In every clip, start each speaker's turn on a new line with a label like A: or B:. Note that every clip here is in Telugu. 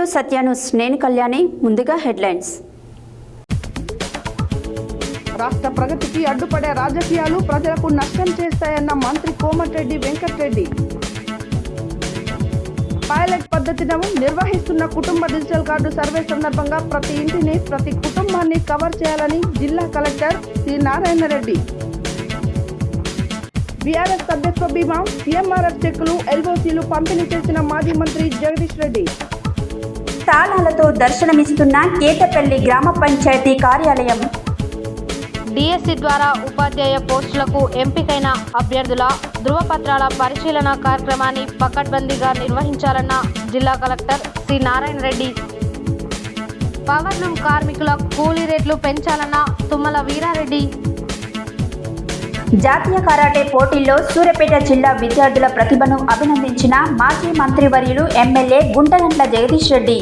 A: Welcome to Satya news. నేను కళ్యాణి. ముందుగా హెడ్లైన్స్.
B: రాష్ట్ర ప్రగతికి అడ్డుపడే రాజకీయాలు ప్రజలకు నష్టం చేస్తాయన్న మంత్రి కోమటిరెడ్డి వెంకటరెడ్డి. పైలట్ పద్ధతిని నిర్వహిస్తున్న కుటుంబ డిజిటల్ కార్డు సర్వే సందర్భంగా ప్రతి ఇంటిని, ప్రతి కుటుంబాన్ని కవర్ చేయాలని జిల్లా collector C Narayana Reddy. BRS సభ్యత్వ బీమా, సీఎంఆర్ఎఫ్ చెక్కులు, ఎల్ఓసీలు పంపిణీ చేసిన మాజీ మంత్రి జగదీష్ రెడ్డి.
A: తాళాలతో దర్శనమిస్తున్న కేతపల్లి గ్రామ పంచాయతీ కార్యాలయం.
C: డిఎస్సి ద్వారా ఉపాధ్యాయ పోస్టులకు ఎంపికైన అభ్యర్థుల ధృవపత్రాల పరిశీలన కార్యక్రమాన్ని పకడ్బందీగా నిర్వహించాలన్న జిల్లా collector C Narayana Reddy. Powerloom కార్మికుల కూలీ రేట్లు పెంచాలన్న తుమ్మల వీరారెడ్డి.
A: జాతీయ కరాటే పోటీల్లో సూర్యాపేట జిల్లా విద్యార్థుల ప్రతిభను అభినందించిన మాజీ మంత్రివర్యులు MLA Guntakandla Jagadish Reddy.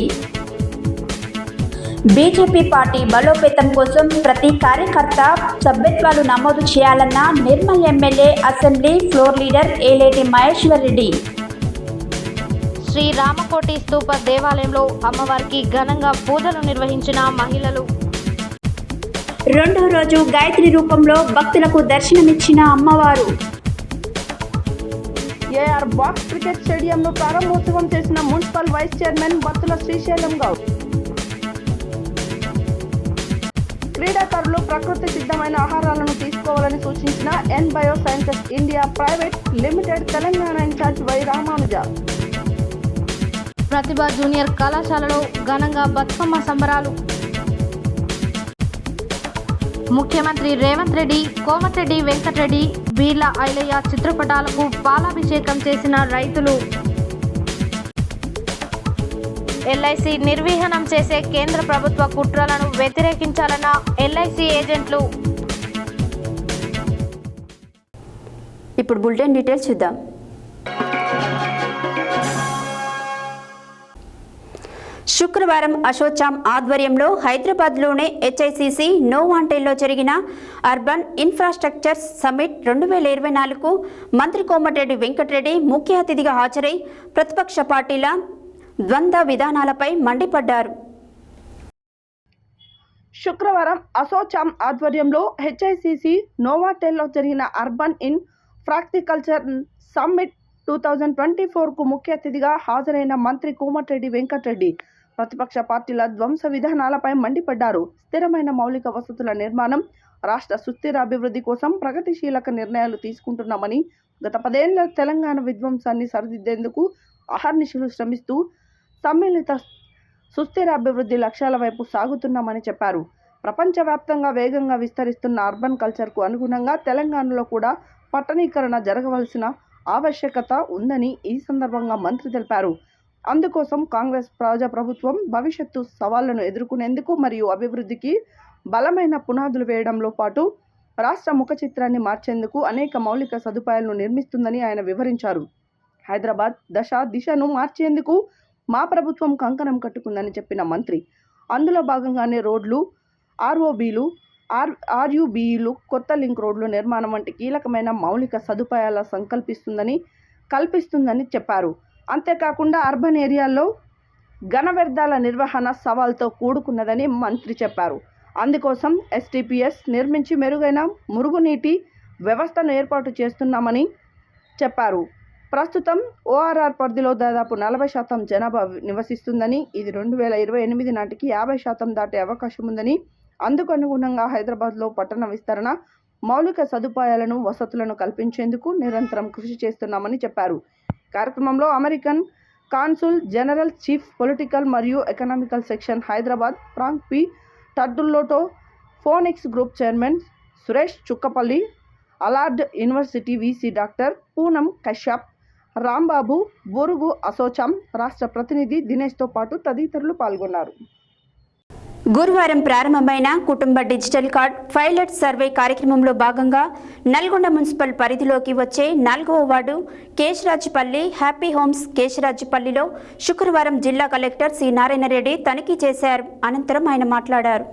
A: BJP party బలోపేతం కోసం ప్రతి కార్యకర్త సభ్యత్వాలు నమోదు చేయాలన్న Nirmal MLA assembly floor leader Eleti Maheshwar Reddy.
C: Shri Ramakoti స్తూప దేవాలయంలో అమ్మవారికి ఘనంగా పూజలు నిర్వహించిన మహిళలు.
A: రెండో రోజు గాయత్రి రూపంలో భక్తులకు దర్శనమిచ్చిన అమ్మవారు.
B: ఏఆర్ బాక్స్ క్రికెట్ స్టేడియంను ప్రారంభోత్సవం చేసిన municipal vice chairman Battula Srisailam Goud. క్రీడాకారులు ప్రకృతి సిద్ధమైన ఆహారాలను తీసుకోవాలని సూచించిన N bio sciences India private limited Telangana incharge Y Ramanuja.
C: ప్రతిభ జూనియర్ కళాశాలలో ఘనంగా బతుకమ్మ సంబరాలు. ముఖ్యమంత్రి రేవంత్ రెడ్డి, కోమటిరెడ్డి వెంకటరెడ్డి, బీర్ల ఐలయ్య చిత్రపటాలకు పాలాభిషేకం చేసిన రైతులు. ఎల్ఐసి నిర్వహణం చేసే కేంద్ర ప్రభుత్వ కుట్రలను వ్యతిరేకించాలన్న ఎల్ఐసి ఏజెంట్లు.
A: ఇప్పుడు బులెటిన్ డీటెయిల్స్ చూద్దాం. శుక్రవారం అసోచామ్ ఆధ్వర్యంలో హైదరాబాద్లోని హెచ్ఐసిసి నోవాంటేల్లో జరిగిన అర్బన్ ఇన్ఫ్రాస్ట్రక్చర్ సమ్మిట్ 2024కు మంత్రి కోమటిరెడ్డి వెంకటరెడ్డి ముఖ్య అతిథిగా హాజరై ప్రతిపక్ష పార్టీల ద్వంద్వ విధానాలపై మండిపడ్డారు.
B: శుక్రవారం అసోచామ్ ఆధ్వర్యంలో హెచ్ఐసిసి నోవాటెల్లో జరిగిన అర్బన్ ఇన్ఫ్రాస్ట్రక్చర్ సమ్మిట్ 2024కు ముఖ్య అతిథిగా హాజరైన మంత్రి కోమటిరెడ్డి వెంకటరెడ్డి ప్రతిపక్ష పార్టీల ధ్వంస విధానాలపై మండిపడ్డారు. స్థిరమైన మౌలిక వసతుల నిర్మాణం, రాష్ట్ర సుస్థిర అభివృద్ధి కోసం ప్రగతిశీలక నిర్ణయాలు తీసుకుంటున్నామని, గత 10 ఏళ్ల తెలంగాణ విధ్వంసాన్ని సరిదిద్దేందుకు అహర్నిశలు శ్రమిస్తూ సమ్మిళిత సుస్థిర అభివృద్ధి లక్ష్యాల వైపు సాగుతున్నామని చెప్పారు. ప్రపంచవ్యాప్తంగా వేగంగా విస్తరిస్తున్న అర్బన్ కల్చర్కు అనుగుణంగా తెలంగాణలో కూడా పట్టణీకరణ జరగవలసిన ఆవశ్యకత ఉందని ఈ సందర్భంగా మంత్రి తెలిపారు. అందుకోసం కాంగ్రెస్ ప్రజాప్రభుత్వం భవిష్యత్తు సవాళ్లను ఎదుర్కొనేందుకు మరియు అభివృద్ధికి బలమైన పునాదులు వేయడంలో పాటు రాష్ట్ర ముఖ చిత్రాన్ని మార్చేందుకు అనేక మౌలిక సదుపాయాలను నిర్మిస్తుందని ఆయన వివరించారు. హైదరాబాద్ దిశను మార్చేందుకు మా ప్రభుత్వం కంకణం కట్టుకుందని చెప్పిన మంత్రి, అందులో భాగంగానే రోడ్లు, ఆర్ఓబీలు, ఆర్యుబీలు, కొత్త లింక్ రోడ్లు నిర్మాణం వంటి కీలకమైన మౌలిక సదుపాయాల కల్పిస్తుందని చెప్పారు. అంతేకాకుండా అర్బన్ ఏరియాల్లో ఘన వ్యర్థాల నిర్వహణ సవాల్తో కూడుకున్నదని మంత్రి చెప్పారు. అందుకోసం ఎస్టీపీఎస్ నిర్మించి మెరుగైన మురుగునీటి వ్యవస్థను ఏర్పాటు చేస్తున్నామని చెప్పారు. ప్రస్తుతం ఓఆర్ఆర్ పరిధిలో దాదాపు 40% జనాభా నివసిస్తుందని, ఇది 2028 నాటికి 50% దాటే అవకాశం ఉందని, అందుకు అనుగుణంగా హైదరాబాద్లో పట్టణ విస్తరణ, మౌలిక సదుపాయాలను, వసతులను కల్పించేందుకు నిరంతరం కృషి చేస్తున్నామని చెప్పారు. కార్యక్రమంలో American consul general, chief political మరియు economical section Hyderabad Frank P టర్డుల్లోటో, Phoenix group chairman Suresh Chukkapalli, Allard university VC doctor Poonam Kashyap, Rambabu, Borugu ASSOCHAM రాష్ట్ర ప్రతినిధి దినేష్తో పాటు తదితరులు పాల్గొన్నారు.
A: గురువారం ప్రారంభమైన కుటుంబ డిజిటల్ కార్డ్ పైలట్ సర్వే కార్యక్రమంలో భాగంగా నల్గొండ మున్సిపల్ పరిధిలోకి వచ్చే 4వ వార్డు కేశరాజుపల్లి హ్యాపీ హోమ్స్ కేశరాజుపల్లిలో శుక్రవారం జిల్లా కలెక్టర్ సి నారాయణ రెడ్డి తనిఖీ చేశారు. అనంతరం ఆయన మాట్లాడారు.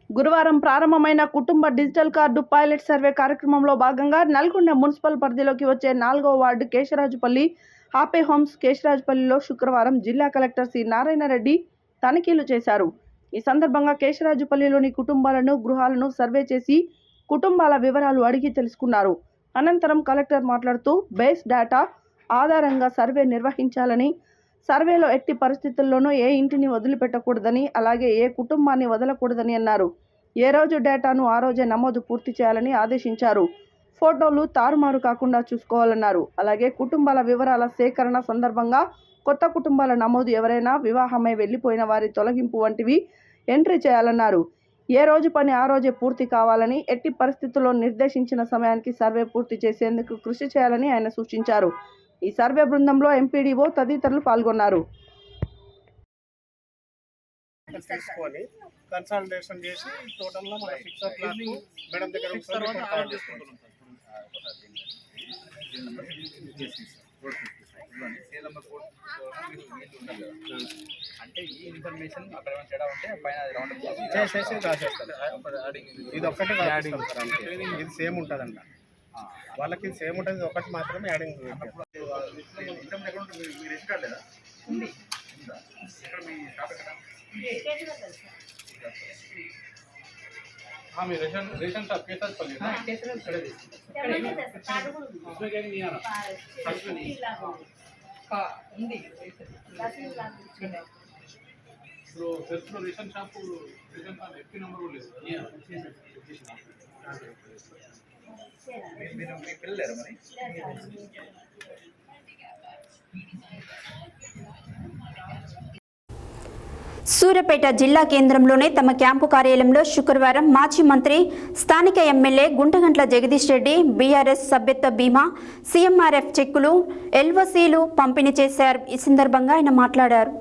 B: గురువారం ప్రారంభమైన కుటుంబ డిజిటల్ కార్డు పైలట్ సర్వే కార్యక్రమంలో భాగంగా నల్గొండ మున్సిపల్ పరిధిలోకి వచ్చే 4వ వార్డు కేశరాజుపల్లి హ్యాపీ హోమ్స్ కేశరాజుపల్లిలో శుక్రవారం జిల్లా కలెక్టర్ సి నారాయణ రెడ్డి తనిఖీలు చేశారు. ఈ సందర్భంగా కేశరాజుపల్లిలోని కుటుంబాలను, గృహాలను సర్వే చేసి కుటుంబాల వివరాలు అడిగి తెలుసుకున్నారు. అనంతరం కలెక్టర్ మాట్లాడుతూ బేస్ డేటా ఆధారంగా సర్వే నిర్వహించాలని, సర్వేలో ఎట్టి పరిస్థితుల్లోనూ ఏ ఇంటిని వదిలిపెట్టకూడదని, అలాగే ఏ కుటుంబాన్ని వదలకూడదని అన్నారు. ఏ రోజు డేటాను ఆ రోజే నమోదు పూర్తి చేయాలని ఆదేశించారు. ఫోటోలు తారుమారు కాకుండా చూసుకోవాలన్నారు. అలాగే కుటుంబాల వివరాల సేకరణ సందర్భంగా కొత్త కుటుంబాల నమోదు, ఎవరైనా వివాహమై వెళ్లిపోయిన వారి తొలగింపు వంటివి ఎంట్రీ చేయాలన్నారు. ఏ రోజు పని ఆ రోజే పూర్తి కావాలని, ఎట్టి పరిస్థితుల్లో నిర్దేశించిన సమయానికి సర్వే పూర్తి చేసేందుకు కృషి చేయాలని ఆయన సూచించారు. ఈ సర్వే బృందంలో ఎంపీడీఓ తదితరులు పాల్గొన్నారు.
D: తీసుకొని కన్సల్టేషన్ చేసి టోటల్గా మన ఫిక్సర్ ప్లాన్ మేడం దగ్గర
E: అంటే ఈ ఇన్ఫర్మేషన్ అక్కడ తేడా ఉంటే పైన రౌండ్
D: చేసేసి రాసేస్తారు. ఇది ఒక్కటే ఇది సేమ్ ఉంటుందంట, వాళ్ళకి ఇది సేమ్ ఉంటుంది, ఒకటి మాత్రమే యాడింగ్.
E: మీరు ఎక్కడ లేదా ఇక్కడ మీ షాప్ ఎక్కడ? మీ రేషన్ షాప్ కేసాపల్లి ఇప్పుడు రేషన్ షాప్ ఎఫ్పీ నెంబర్ లేదు. మీరు మీ పిల్లలేరా మరి?
A: సూర్యాపేట జిల్లా కేంద్రంలోనే తమ క్యాంపు కార్యాలయంలో శుక్రవారం మాజీ మంత్రి, స్థానిక ఎమ్మెల్యే గుంటగంట్ల జగదీష్ రెడ్డి బీఆర్ఎస్ సభ్యత్వ బీమా, సీఎంఆర్ఎఫ్ చెక్కులు, ఎల్ఓసీలు పంపిణీ చేశారు. ఈ సందర్భంగా ఆయన మాట్లాడారు.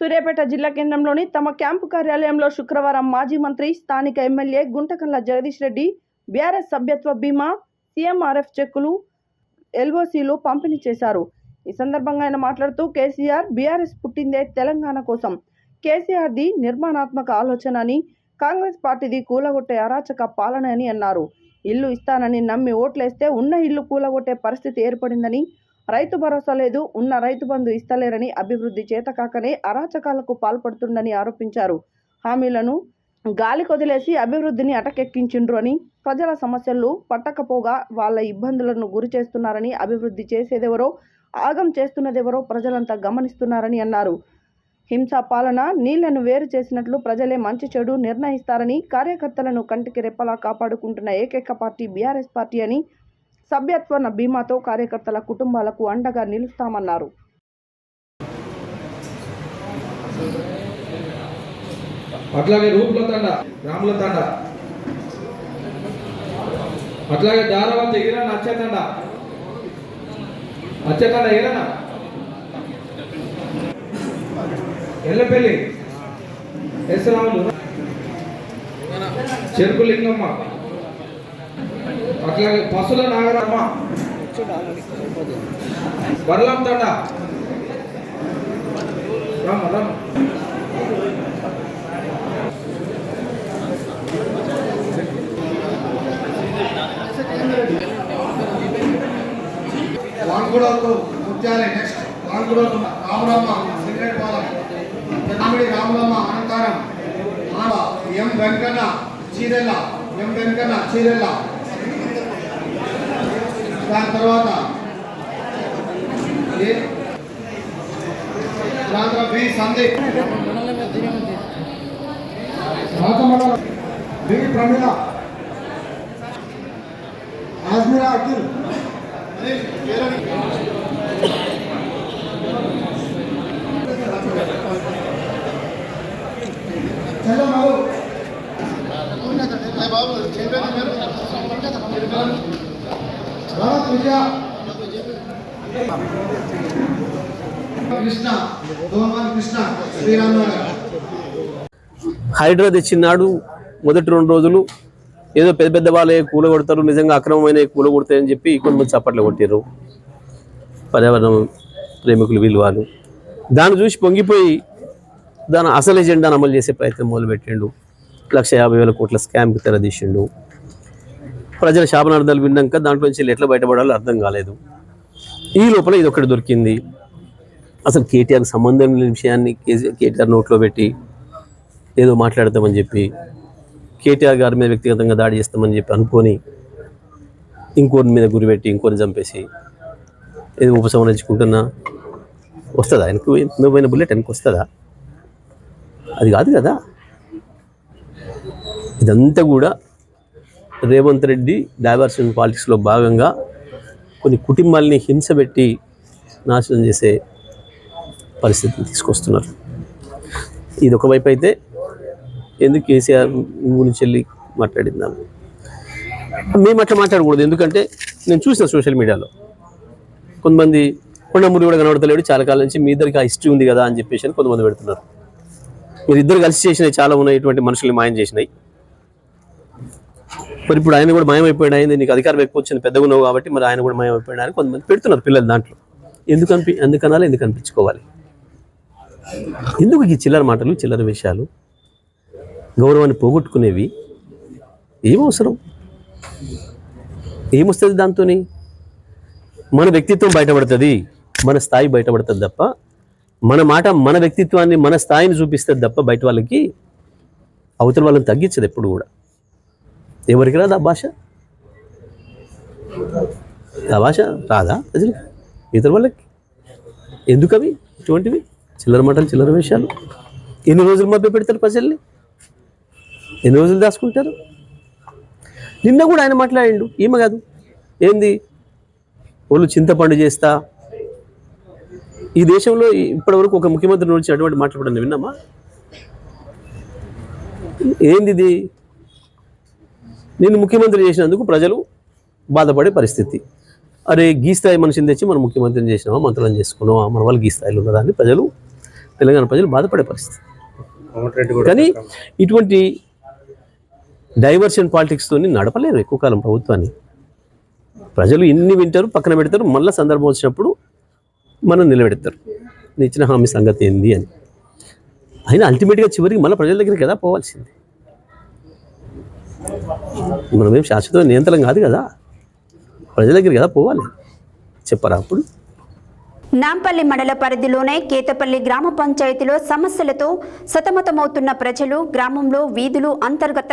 B: సూర్యాపేట జిల్లా కేంద్రంలోని తమ క్యాంపు కార్యాలయంలో శుక్రవారం మాజీ మంత్రి, స్థానిక ఎమ్మెల్యే గుంటగంట్ల జగదీష్ రెడ్డి బీఆర్ఎస్ సభ్యత్వ బీమా, సీఎంఆర్ఎఫ్ చెక్కులు, ఎల్ఓసీలు పంపిణీ చేశారు. ఈ సందర్భంగా ఆయన మాట్లాడుతూ కేసీఆర్ బీఆర్ఎస్ పుట్టిందే తెలంగాణ కోసం, కేసీఆర్ది నిర్మాణాత్మక ఆలోచన అని, కాంగ్రెస్ పార్టీది కూలగొట్టే అరాచక పాలన అని అన్నారు. ఇల్లు ఇస్తానని నమ్మి ఓట్లేస్తే ఉన్న ఇల్లు కూలగొట్టే పరిస్థితి ఏర్పడిందని, రైతు భరోసా లేదు, ఉన్న రైతు బంధు ఇస్తలేరని, అభివృద్ధి చేతకాకనే అరాచకాలకు పాల్పడుతుందని ఆరోపించారు. హామీలను గాలి కొదిలేసి అభివృద్ధిని అటకెక్కించిండ్రు అని, ప్రజల సమస్యలు పట్టకపోగా వాళ్ళ ఇబ్బందులను గురి చేస్తున్నారని, అభివృద్ధి చేసేదెవరో ఆగం చేస్తున్నదెవరో ప్రజలంతా గమనిస్తున్నారని అన్నారు. హింసా పాలన, నీళ్లను వేరు చేసినట్లు ప్రజలే మంచి చెడు నిర్ణయిస్తారని, కార్యకర్తలను కంటికి రెప్పలా కాపాడుకుంటున్న ఏకైక పార్టీ బీఆర్ఎస్ పార్టీ అని, సభ్యత్వ బీమాతో కార్యకర్తల కుటుంబాలకు అండగా నిలుస్తామన్నారు.
F: అట్లాగే రూపుల తండ, రాముల తండ, అట్లాగే దారావతి ఎగిరన్న అచ్చతండ, అచ్చతండ ఎగిరన్న, ఎల్లపల్లి ఎస్ రాములు, చెరుకు లింగమ్మ, అట్లాగే పసుల నాగరమ్మ, బర్లం తండ, రామ రామ,
G: వాంగుడోకు ముత్యాలే, నెక్స్ట్ వాంగుడోకు రామరామ సిగరెట్ పాలెం, పెద్దమిడి రామరామ అనంతారం, ఎం వెంకన్న చీరెల్ల, ఎం వెంకన్న చీరెల్ల, దాని తర్వాత బి సందీప్, బి ప్రమీల, ఆజ్మీరా అఖిల్, కృష్ణ, కృష్ణ శ్రీరామ్ నగర్.
H: హైడ్రా తెచ్చినాడు మొదటి 2 రోజులు ఏదో పెద్ద పెద్ద వాళ్ళే కూలగొడతారు, నిజంగా అక్రమమైన కూలగొడతాయని చెప్పి కొంతమంది చప్పట్లు కొట్టారు పర్యావరణ ప్రేమికులు వీళ్ళు. వాళ్ళు దాన్ని చూసి పొంగిపోయి దాని అసలు ఎజెండాను అమలు చేసే ప్రయత్నం మొదలుపెట్టిండు. 1,50,000 కోట్ల స్కామ్కి తెరదీసిండు. ప్రజల శాపనార్థాలు విన్నాక దాంట్లో నుంచి ఎట్లా బయటపడాలో అర్థం కాలేదు. ఈ లోపల ఇది ఒకటి దొరికింది. అసలు కేటీఆర్కి సంబంధం లేని విషయాన్ని కేటీఆర్ నోట్లో పెట్టి ఏదో మాట్లాడతామని చెప్పి కేటీఆర్ గారి మీద వ్యక్తిగతంగా దాడి చేస్తామని చెప్పి అనుకొని ఇంకోరి మీద గురిపెట్టి ఇంకోరిని చంపేసి ఏదో ఉపసంహరించుకుంటున్నా వస్తుందా? ఆయనకు పోయిన బుల్లెట్ ఆయనకు వస్తుందా? అది కాదు కదా. ఇదంతా కూడా రేవంత్ రెడ్డి డైవర్షన్ పాలిటిక్స్లో భాగంగా కొన్ని కుటుంబాలని హింస పెట్టి నాశనం చేసే పరిస్థితిని తీసుకొస్తున్నారు. ఇది ఒకవైపు అయితే ఎందుకు కేసీఆర్ గురించి వెళ్ళి మాట్లాడిందాం, మేము అట్లా మాట్లాడకూడదు. ఎందుకంటే నేను చూసిన సోషల్ మీడియాలో కొంతమంది కొండమూరి కూడా కనబడతలేడు చాలా కాలం నుంచి, మీ ఇద్దరికి ఆ హిస్టరీ ఉంది కదా అని చెప్పేసి అని కొంతమంది పెడుతున్నారు. మీరు ఇద్దరు కలిసి చేసినవి చాలా ఉన్నాయి, ఇటువంటి మనుషుల్ని మాయం చేసినాయి. మరి ఇప్పుడు ఆయన కూడా మాయమైపోయాడు, అయింది నీకు అధికారం ఎక్కువ వచ్చింది, పెద్దగా ఉన్నావు కాబట్టి మరి ఆయన కూడా మాయమైపోయాడు అని కొంతమంది పెడుతున్నారు పిల్లలు. దాంట్లో ఎందుకనాలి, ఎందుకు అనిపించుకోవాలి? ఎందుకు ఈ చిల్లర మాటలు, చిల్లర విషయాలు, గౌరవాన్ని పోగొట్టుకునేవి ఏమవసరం? ఏమొస్తుంది దాంతో? మన వ్యక్తిత్వం బయటపడుతుంది, మన స్థాయి బయటపడుతుంది తప్ప, మన మాట మన వ్యక్తిత్వాన్ని మన స్థాయిని చూపిస్తుంది తప్ప బయట వాళ్ళకి అవతల వాళ్ళని తగ్గించదు ఎప్పుడు కూడా. ఎవరికి రాదా ఆ భాష? ఆ భాష రాదా అసలు ఇతర వాళ్ళకి? ఎందుకు అవి ఇటువంటివి చిల్లర మాటలు, చిల్లర విషయాలు? ఎన్ని రోజులు మభ్య పెడతారు ప్రజల్ని? ఎన్ని రోజులు దాచుకుంటారు? నిన్న కూడా ఆయన మాట్లాడిండు, ఈమె కాదు ఏంది వాళ్ళు చింతపండు చేస్తా. ఈ దేశంలో ఇప్పటివరకు ఒక ముఖ్యమంత్రి నుంచి అటువంటి మాట్లాడడం విన్నామా? ఏంది ఇది? నేను ముఖ్యమంత్రి చేసినందుకు ప్రజలు బాధపడే పరిస్థితి. అరే గీ స్థాయి మనిషిని తెచ్చి మనం ముఖ్యమంత్రిని చేసినామా, మంత్రులను చేసుకున్నామా, మన వాళ్ళు గీ స్థాయిలో ఉన్నదా అని ప్రజలు, తెలంగాణ ప్రజలు బాధపడే పరిస్థితి. కానీ ఇటువంటి డైవర్షన్ పాలిటిక్స్తో నడపలేరు ఎక్కువ కాలం ప్రభుత్వాన్ని. ప్రజలు ఇన్ని వింటారు, పక్కన పెడతారు, మళ్ళీ సందర్భం వచ్చినప్పుడు మనం నిలబెడతారు ఇచ్చిన హామీ సంగతి ఏంది అని. అయినా అల్టిమేట్గా చివరికి మళ్ళీ ప్రజల దగ్గరికి కదా పోవాల్సింది. మనమేం శాశ్వత నియంత్రణ కాదు కదా, ప్రజల దగ్గరికి కదా పోవాలి. చెప్పరా అప్పుడు?
A: నాంపల్లి మండల పరిధిలోనే కేతపల్లి గ్రామ పంచాయతీలో సమస్యలతో సతమతమవుతున్న ప్రజలు గ్రామంలో వీధులు, అంతర్గత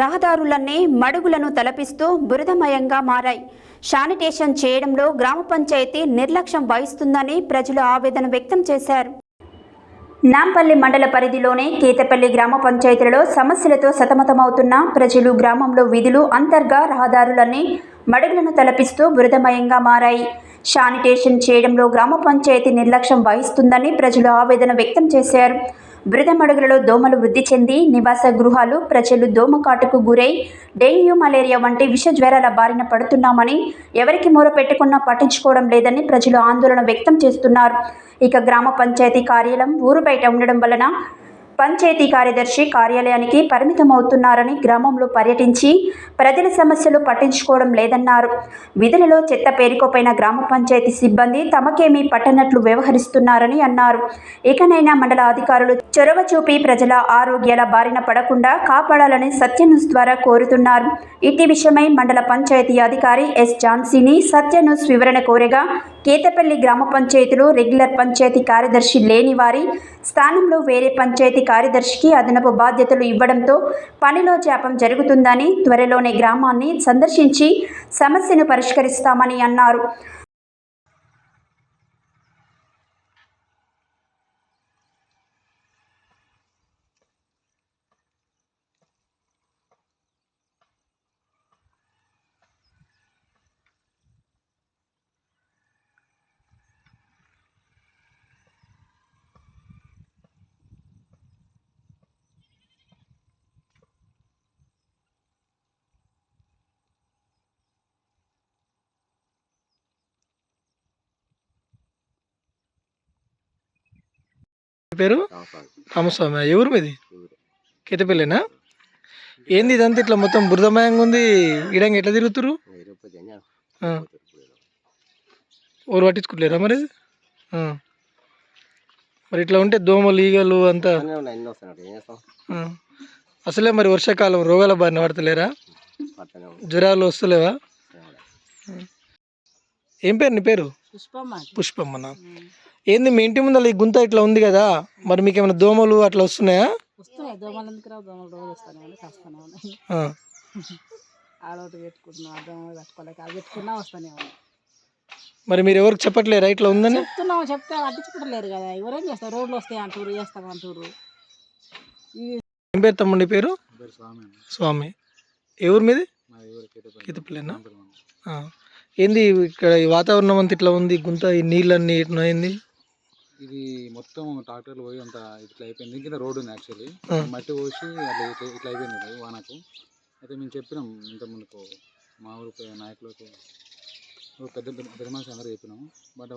A: రహదారులన్నీ మడుగులను తలపిస్తూ బురదమయంగా మారాయి. శానిటేషన్ చేయడంలో గ్రామ పంచాయతీ నిర్లక్ష్యం వహిస్తుందని ప్రజలు ఆవేదన వ్యక్తం చేశారు. నాంపల్లి మండల పరిధిలోనే కేతపల్లి గ్రామ పంచాయతీలలో సమస్యలతో సతమతమవుతున్న ప్రజలు గ్రామంలో వీధులు, అంతర్గత రహదారులన్నీ మడుగులను తలపిస్తూ బురదమయంగా మారాయి. శానిటేషన్ చేయడంలో గ్రామ పంచాయతీ నిర్లక్ష్యం వహిస్తుందని ప్రజలు ఆవేదన వ్యక్తం చేశారు. బురద మడుగులలో దోమలు వృద్ధి చెంది నివాస గృహాలు, ప్రజలు దోమకాటుకు గురై డెంగ్యూ, మలేరియా వంటి విష జ్వరాల బారిన పడుతున్నామని, ఎవరికి మొర పెట్టుకున్నా పట్టించుకోవడం లేదని ప్రజలు ఆందోళన వ్యక్తం చేస్తున్నారు. ఇక గ్రామ పంచాయతీ కార్యాలయం ఊరు బయట ఉండడం వలన పంచాయతీ కార్యదర్శి కార్యాలయానికి పరిమితమవుతున్నారని, గ్రామంలో పర్యటించి ప్రజల సమస్యలు పట్టించుకోవడం లేదన్నారు. విధులలో చెత్త పేరుకోపోయిన గ్రామ పంచాయతీ సిబ్బంది తమకేమీ పట్టనట్లు వ్యవహరిస్తున్నారని అన్నారు. ఇకనైనా మండల అధికారులు చొరవ చూపి ప్రజల ఆరోగ్యాల బారిన పడకుండా కాపాడాలని సత్యన్యూస్ ద్వారా కోరుతున్నారు. ఇట్టి విషయమై మండల పంచాయతీ అధికారి ఎస్ ఝాన్సీని సత్యన్యూస్ వివరణ కోరగా, కేతపల్లి గ్రామ పంచాయతీలో రెగ్యులర్ పంచాయతీ కార్యదర్శి లేని వారి స్థానంలో వేరే పంచాయతీ కార్యదర్శికి అదనపు బాధ్యతలు ఇవ్వడంతో పనిలో జాప్యం జరుగుతుందని, త్వరలోనే గ్రామాన్ని సందర్శించి సమస్యను పరిష్కరిస్తామని అన్నారు.
I: పేరు రామస్వామి. ఎవరు మీది? కేతపల్లినా? ఏంది ఇదంతా ఇట్లా మొత్తం బురదమయంగా ఉంది? ఇడంగా ఎట్లా తిరుగుతురు? ఊరు పట్టించుకోలేరా మరి? మరి ఇట్లా ఉంటే దోమలు, ఈగలు అంతా అసలే మరి వర్షాకాలం రోగాల బారిన పడతలేరా? జ్వరాలు వస్తలేవా? ఏం పేరు నీ పేరు? పుష్పమ్మనా? ఏంది మీ ఇంటి ముందర ఈ గుంత ఇట్లా ఉంది కదా, మరి మీకు ఏమైనా దోమలు అట్లా వస్తున్నాయా?
J: వస్తున్నాయి దోమలు, ఎందుకు రావు? దోమలు రోజు వస్తానే ఉన్నాయి, వస్తూనే ఉన్నాయి.
I: ఆ.
J: ఆడోటి పెట్టుకుంటున్నాం, దోమలు పెట్టుకోలేక అది పెట్టుకున్నా వస్తూనే ఉన్నాయి.
I: మరి మీరు ఎవరికి చెప్పట్లేరా ఇట్లా ఉందని?
J: చెప్తున్నాం, చెప్తే పట్టించుకుంటలేరు కదా. ఎవరేం చేస్తారు? రోడ్లు వస్తాయి అంటారు, చేస్తాం అంటారు.
I: ఏం పేరు తమ్ముడి పేరు? స్వామి. ఎవరు మీది? కేతపల్లినా? ఏంది ఇక్కడ ఈ వాతావరణం అంతా ఇట్లా ఉంది, గుంత ఈ నీళ్ళన్నీ ఇట్లా అయింది?
E: ఇది మొత్తం ట్రాక్టర్లు పోయి అంత ఇట్లా అయిపోయింది. కింద రోడ్డు ఉంది యాక్చువల్లీ, మట్టి పోసి అట్లా ఇట్లా అయిపోయింది ఇది వానకు. అయితే మేము చెప్పినాం ఇంత ముందుకు మా ఊరికి నాయకులకు, పెద్ద పెద్ద మనిషి అందరూ చెప్పినాము. బట్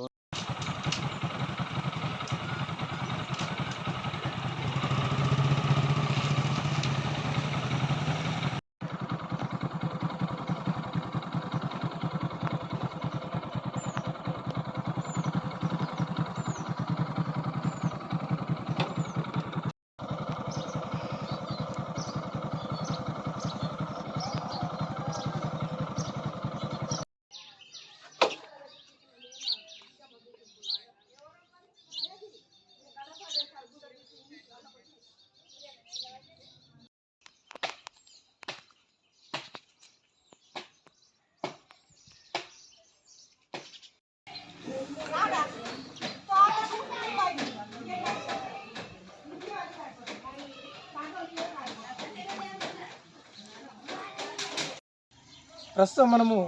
I: ప్రస్తుతం మనము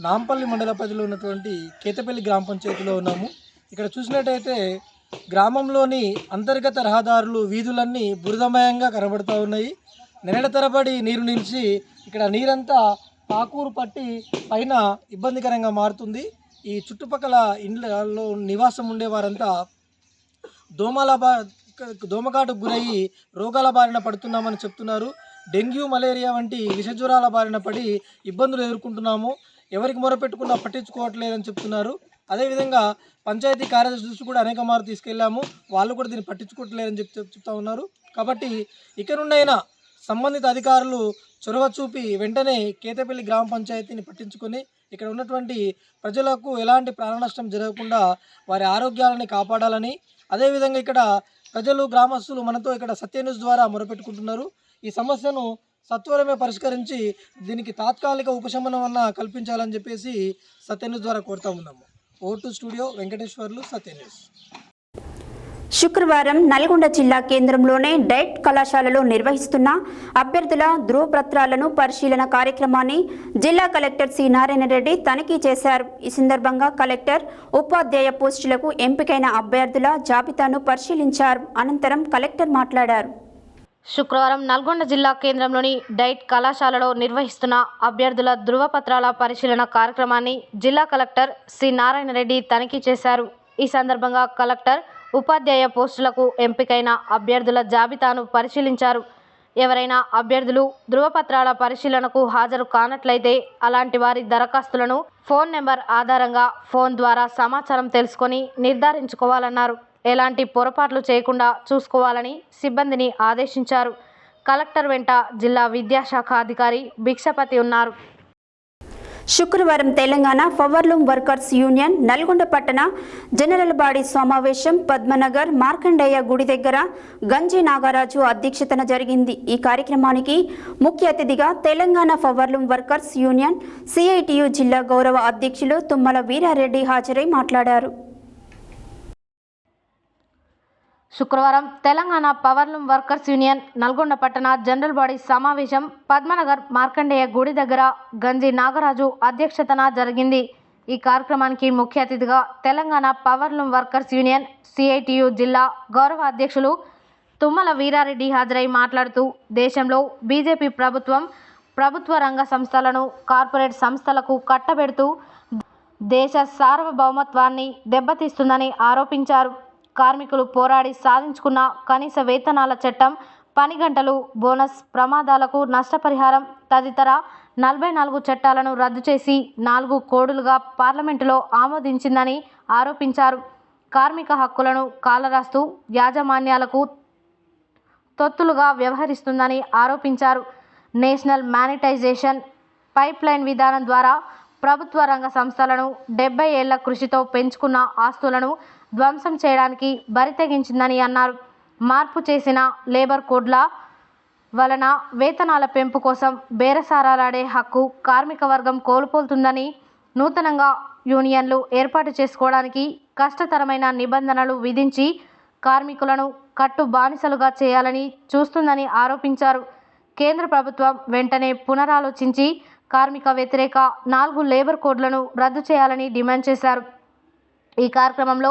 I: నాంపల్లి మండల పరిధిలో ఉన్నటువంటి కేతపల్లి గ్రామ పంచాయతీలో ఉన్నాము. ఇక్కడ చూసినట్టయితే గ్రామంలోని అంతర్గత రహదారులు, వీధులన్నీ బురదమయంగా కనబడుతూ ఉన్నాయి. నెలల తరబడి నీరు నిలిచి ఇక్కడ నీరంతా పాకూరు పట్టి పైన ఇబ్బందికరంగా మారుతుంది. ఈ చుట్టుపక్కల ఇండ్లలో నివాసం ఉండేవారంతా దోమకాటుకు గురయ్యి రోగాల బారిన పడుతున్నామని చెప్తున్నారు. డెంగ్యూ, మలేరియా వంటి విషజ్వరాల బారిన పడి ఇబ్బందులు ఎదుర్కొంటున్నాము, ఎవరికి మొరపెట్టుకున్నా పట్టించుకోవట్లేదని చెప్తున్నారు. అదేవిధంగా పంచాయతీ కార్యదర్శి దృష్టి కూడా అనేక మార్లు తీసుకెళ్ళాము, వాళ్ళు కూడా దీన్ని పట్టించుకోవట్లేదని చెప్తా ఉన్నారు. కాబట్టి ఇక నుండైనా సంబంధిత అధికారులు చొరవ చూపి వెంటనే కేతపల్లి గ్రామ పంచాయతీని పట్టించుకొని ఇక్కడ ఉన్నటువంటి ప్రజలకు ఎలాంటి ప్రాణ నష్టం జరగకుండా వారి ఆరోగ్యాలని కాపాడాలని, అదేవిధంగా ఇక్కడ ప్రజలు, గ్రామస్తులు మనతో ఇక్కడ సత్య న్యూస్ ద్వారా మొరపెట్టుకుంటున్నారు. ఈ సమస్యను సత్వరమే పరిష్కరించి దీనికి తాత్కాలిక ఉపశమనం కల్పించాలని చెప్పేసి సత్య న్యూస్ ద్వారా కోరుతా ఉన్నాము. ఓటు స్టూడియో వెంకటేశ్వర్లు, సత్య న్యూస్.
A: శుక్రవారం నల్గొండ జిల్లా కేంద్రంలోనే డైట్ కళాశాలలో నిర్వహిస్తున్న అభ్యర్థుల ధృవపత్రాలను పరిశీలన కార్యక్రమాన్ని జిల్లా కలెక్టర్ సి నారాయణ రెడ్డి తనిఖీ చేశారు. ఈ సందర్భంగా కలెక్టర్ ఉపాధ్యాయ పోస్టులకు ఎంపికైన అభ్యర్థుల జాబితాను పరిశీలించారు. అనంతరం కలెక్టర్ మాట్లాడారు.
C: శుక్రవారం నల్గొండ జిల్లా కేంద్రంలోని డైట్ కళాశాలలో నిర్వహిస్తున్న అభ్యర్థుల ధృవపత్రాల పరిశీలన కార్యక్రమాన్ని జిల్లా కలెక్టర్ సి నారాయణ రెడ్డి తనిఖీ చేశారు. ఈ సందర్భంగా కలెక్టర్ ఉపాధ్యాయ పోస్టులకు ఎంపికైన అభ్యర్థుల జాబితాను పరిశీలించారు. ఎవరైనా అభ్యర్థులు ధృవపత్రాల పరిశీలనకు హాజరు కానట్లయితే అలాంటి వారి దరఖాస్తులను ఫోన్ నెంబర్ ఆధారంగా ఫోన్ ద్వారా సమాచారం తెలుసుకొని నిర్ధారించుకోవాలన్నారు. ఎలాంటి పొరపాట్లు చేయకుండా చూసుకోవాలని సిబ్బందిని ఆదేశించారు. కలెక్టర్ వెంట జిల్లా విద్యాశాఖ అధికారి భిక్షపతి ఉన్నారు.
A: శుక్రవారం Telangana powerloom workers union Nalgonda పట్టణ జనరల్ బాడీ సమావేశం పద్మనగర్ మార్కండేయ గుడి దగ్గర గంజి నాగరాజు అధ్యక్షతన జరిగింది. ఈ కార్యక్రమానికి ముఖ్య అతిథిగా Telangana powerloom workers union CITU జిల్లా గౌరవ అధ్యక్షులు తుమ్మల వీరారెడ్డి హాజరై మాట్లాడారు.
C: శుక్రవారం Telangana powerloom workers union Nalgonda పట్టణ జనరల్ బాడీ సమావేశం పద్మనగర్ మార్కండేయ గుడి దగ్గర గంజి నాగరాజు అధ్యక్షతన జరిగింది. ఈ కార్యక్రమానికి ముఖ్య అతిథిగా Telangana powerloom workers union CITU జిల్లా గౌరవ అధ్యక్షులు తుమ్మల వీరారెడ్డి హాజరై మాట్లాడుతూ దేశంలో బీజేపీ ప్రభుత్వ రంగ సంస్థలను కార్పొరేట్ సంస్థలకు కట్టబెడుతూ దేశ సార్వభౌమత్వాన్ని దెబ్బతీస్తుందని ఆరోపించారు. కార్మికులు పోరాడి సాధించుకున్న కనీస వేతనాల చట్టం, పని గంటలు, బోనస్, ప్రమాదాలకు నష్టపరిహారం తదితర 44 చట్టాలను రద్దు చేసి 4 కోడులుగా పార్లమెంటులో ఆమోదించిందని ఆరోపించారు. కార్మిక హక్కులను కాలరాస్తూ యాజమాన్యాలకు తొత్తులుగా వ్యవహరిస్తుందని ఆరోపించారు. నేషనల్ మానిటైజేషన్ పైప్లైన్ విధానం ద్వారా ప్రభుత్వ రంగ సంస్థలను 70 ఏళ్ల కృషితో పెంచుకున్న ఆస్తులను ధ్వంసం చేయడానికి బరితెగించిందని అన్నారు. మార్పు చేసిన లేబర్ కోడ్ల వలన వేతనాల పెంపు కోసం బేరసారాలాడే హక్కు కార్మిక వర్గం కోల్పోతుందని, నూతనంగా యూనియన్లు ఏర్పాటు చేసుకోవడానికి కష్టతరమైన నిబంధనలు విధించి కార్మికులను కట్టు బానిసలుగా చేయాలని చూస్తుందని ఆరోపించారు. కేంద్ర ప్రభుత్వం వెంటనే పునరాలోచించి కార్మిక వ్యతిరేక 4 లేబర్ కోడ్లను రద్దు చేయాలని డిమాండ్ చేశారు. ఈ కార్యక్రమంలో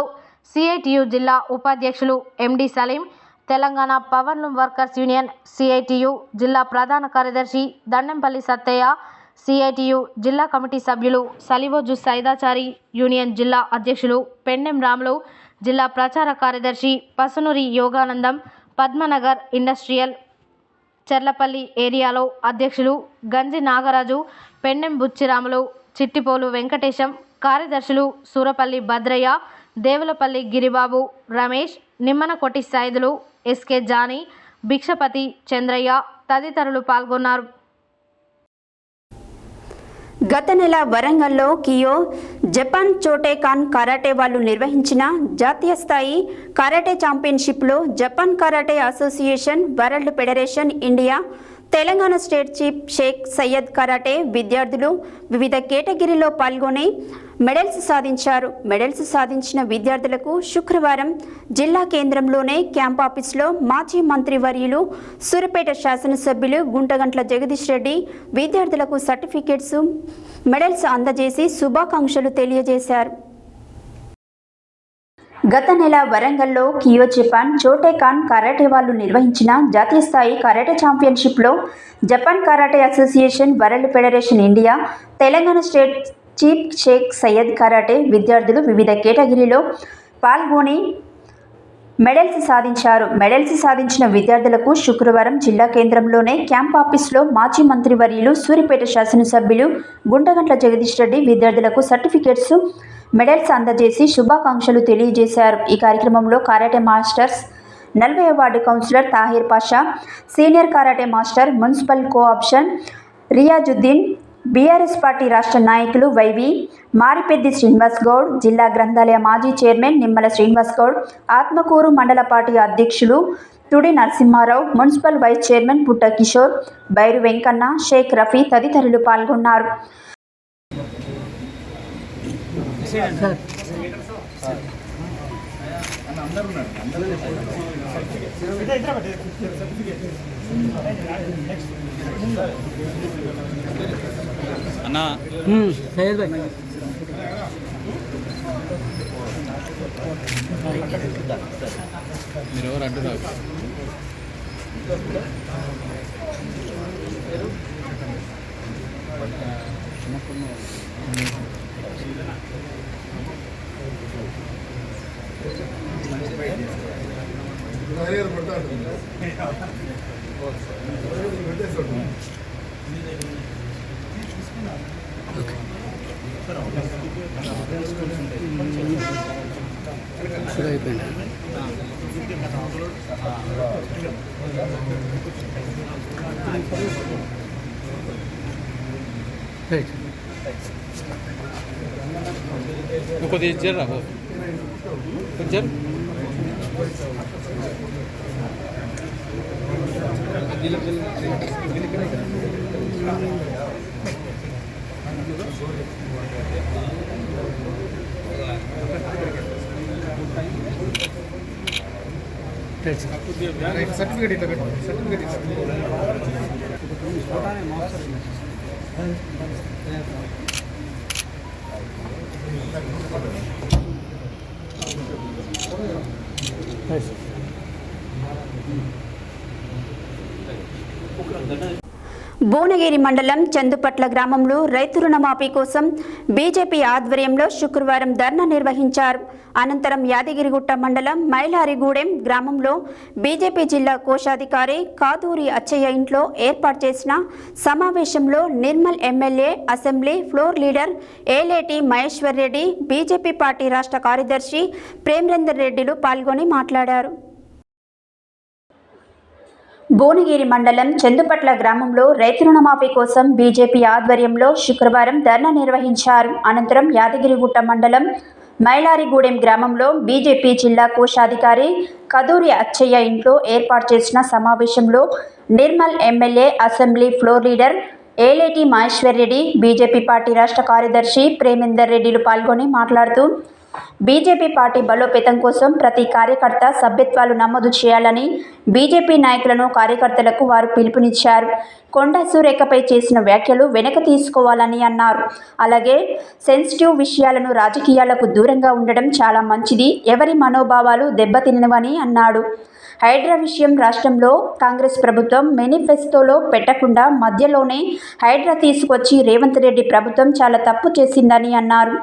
C: సిఐటియు జిల్లా ఉపాధ్యక్షులు MD Saleem, Telangana power loom workers union CITU జిల్లా ప్రధాన కార్యదర్శి దండెంపల్లి సత్తయ్య, సిఐటియు జిల్లా కమిటీ సభ్యులు సలివోజు సైదాచారి, యూనియన్ జిల్లా అధ్యక్షులు పెండెం రాములు, జిల్లా ప్రచార కార్యదర్శి పసునూరి యోగానందం, పద్మనగర్ ఇండస్ట్రియల్ చెర్లపల్లి ఏరియాలో అధ్యక్షులు గంజి నాగరాజు, పెండెం బుచ్చిరాములు, చిట్టిపోలు వెంకటేశం, కార్యదర్శులు సూరపల్లి భద్రయ్య, దేవులపల్లి గిరిబాబు, రమేష్, నిమ్మనకొట్టి సైదులు, ఎస్కే జానీ, భిక్షపతి, చంద్రయ్య తదితరులు పాల్గొన్నారు.
A: గత నెల వరంగల్లో కియో జపాన్ చోటేకాన్ కరాటే వాళ్ళు నిర్వహించిన జాతీయ స్థాయి కరాటే ఛాంపియన్షిప్లో Japan karate association, world federation India, Telangana state chief Shaik Syed karate విద్యార్థులు వివిధ కేటగిరీలో పాల్గొని మెడల్స్ సాధించారు. మెడల్స్ సాధించిన విద్యార్థులకు శుక్రవారం జిల్లా కేంద్రంలోనే క్యాంప్ ఆఫీసులో మాజీ మంత్రి వర్యులు సూర్యాపేట శాసనసభ్యులు గుంటగంట్ల జగదీష్ రెడ్డి విద్యార్థులకు సర్టిఫికేట్స్, మెడల్స్ అందజేసి శుభాకాంక్షలు తెలియజేశారు. గత నెల వరంగల్లో కియో జపాన్ చోటేకాన్ కరాటే వాళ్ళు నిర్వహించిన జాతీయ స్థాయి కరాటే ఛాంపియన్షిప్లో Japan karate association, world federation India, Telangana state chief Shaik Syed karate విద్యార్థులు వివిధ కేటగిరీలో పాల్గొని మెడల్స్ సాధించారు. మెడల్స్ సాధించిన విద్యార్థులకు శుక్రవారం జిల్లా కేంద్రంలోనే క్యాంప్ ఆఫీసులో మాజీ మంత్రి వర్యులు సూర్యాపేట శాసనసభ్యులు గుంటగంట్ల జగదీష్ రెడ్డి విద్యార్థులకు సర్టిఫికేట్స్, మెడల్స్ అందజేసి శుభాకాంక్షలు తెలియజేశారు. ఈ కార్యక్రమంలో కరాటే మాస్టర్స్ 40వ ward councillor Tahir Pasha, senior karate master municipal co-option Riyazuddin, BRS party రాష్ట్ర నాయకులు వైవి మారిపెద్ది శ్రీనివాస్ గౌడ్, జిల్లా గ్రంథాలయ మాజీ చైర్మన్ నిమ్మల శ్రీనివాస్ గౌడ్, ఆత్మకూరు మండల పార్టీ అధ్యక్షులు Tudi Narasimharao, municipal vice chairman Putta Kishore, బైరు Venkanna, Sheikh Rafi తదితరులు పాల్గొన్నారు.
E: అన్నా మీరు ఎవరు అడ్డు రాదు. కొద్దిగా జర్రా కొంచెం
G: సర్టిఫికేట్ ఇట్లా పెట్టండి. సర్టిఫికేట్
A: భువనగిరి మండలం చందుపట్ల గ్రామంలో రైతు రుణమాఫీ కోసం బీజేపీ ఆధ్వర్యంలో శుక్రవారం ధర్నా నిర్వహించారు. అనంతరం యాదగిరిగుట్ట మండలం మైలారిగూడెం గ్రామంలో బీజేపీ జిల్లా కోశాధికారి కాదూరి అచ్చయ్య ఇంట్లో ఏర్పాటు చేసిన సమావేశంలో Nirmal MLA, assembly floor leader Eleti Maheshwar Reddy, BJP party రాష్ట్ర కార్యదర్శి ప్రేమేందర్ రెడ్డిలు పాల్గొని మాట్లాడారు. భువనగిరి మండలం చందుపట్ల గ్రామంలో రైతు రుణమాఫీ కోసం బీజేపీ ఆధ్వర్యంలో శుక్రవారం ధర్నా నిర్వహించారు. అనంతరం యాదగిరిగుట్ట మండలం మైలారిగూడెం గ్రామంలో బీజేపీ జిల్లా కోశాధికారి కదూరి అచ్చయ్య ఇంట్లో ఏర్పాటు చేసిన సమావేశంలో Nirmal MLA, assembly floor leader Eleti Maheshwar Reddy, BJP party రాష్ట్ర కార్యదర్శి ప్రేమేందర్ రెడ్డిలు పాల్గొని మాట్లాడుతూ బీజేపీ పార్టీ బలోపేతం కోసం ప్రతి కార్యకర్త సభ్యత్వాలు నమోదు చేయాలని బీజేపీ నాయకులను, కార్యకర్తలకు వారు పిలుపునిచ్చారు. కొండా సురేఖపై చేసిన వ్యాఖ్యలు వెనక తీసుకోవాలని అన్నారు. అలాగే సెన్సిటివ్ విషయాలను రాజకీయాలకు దూరంగా ఉండడం చాలా మంచిది, ఎవరి మనోభావాలు దెబ్బతినవని అన్నాడు. హైడ్రా విషయం రాష్ట్రంలో కాంగ్రెస్ ప్రభుత్వం మేనిఫెస్టోలో పెట్టకుండా మధ్యలోనే హైడ్రా తీసుకొచ్చి రేవంత్ రెడ్డి ప్రభుత్వం చాలా తప్పు చేసిందని అన్నారు.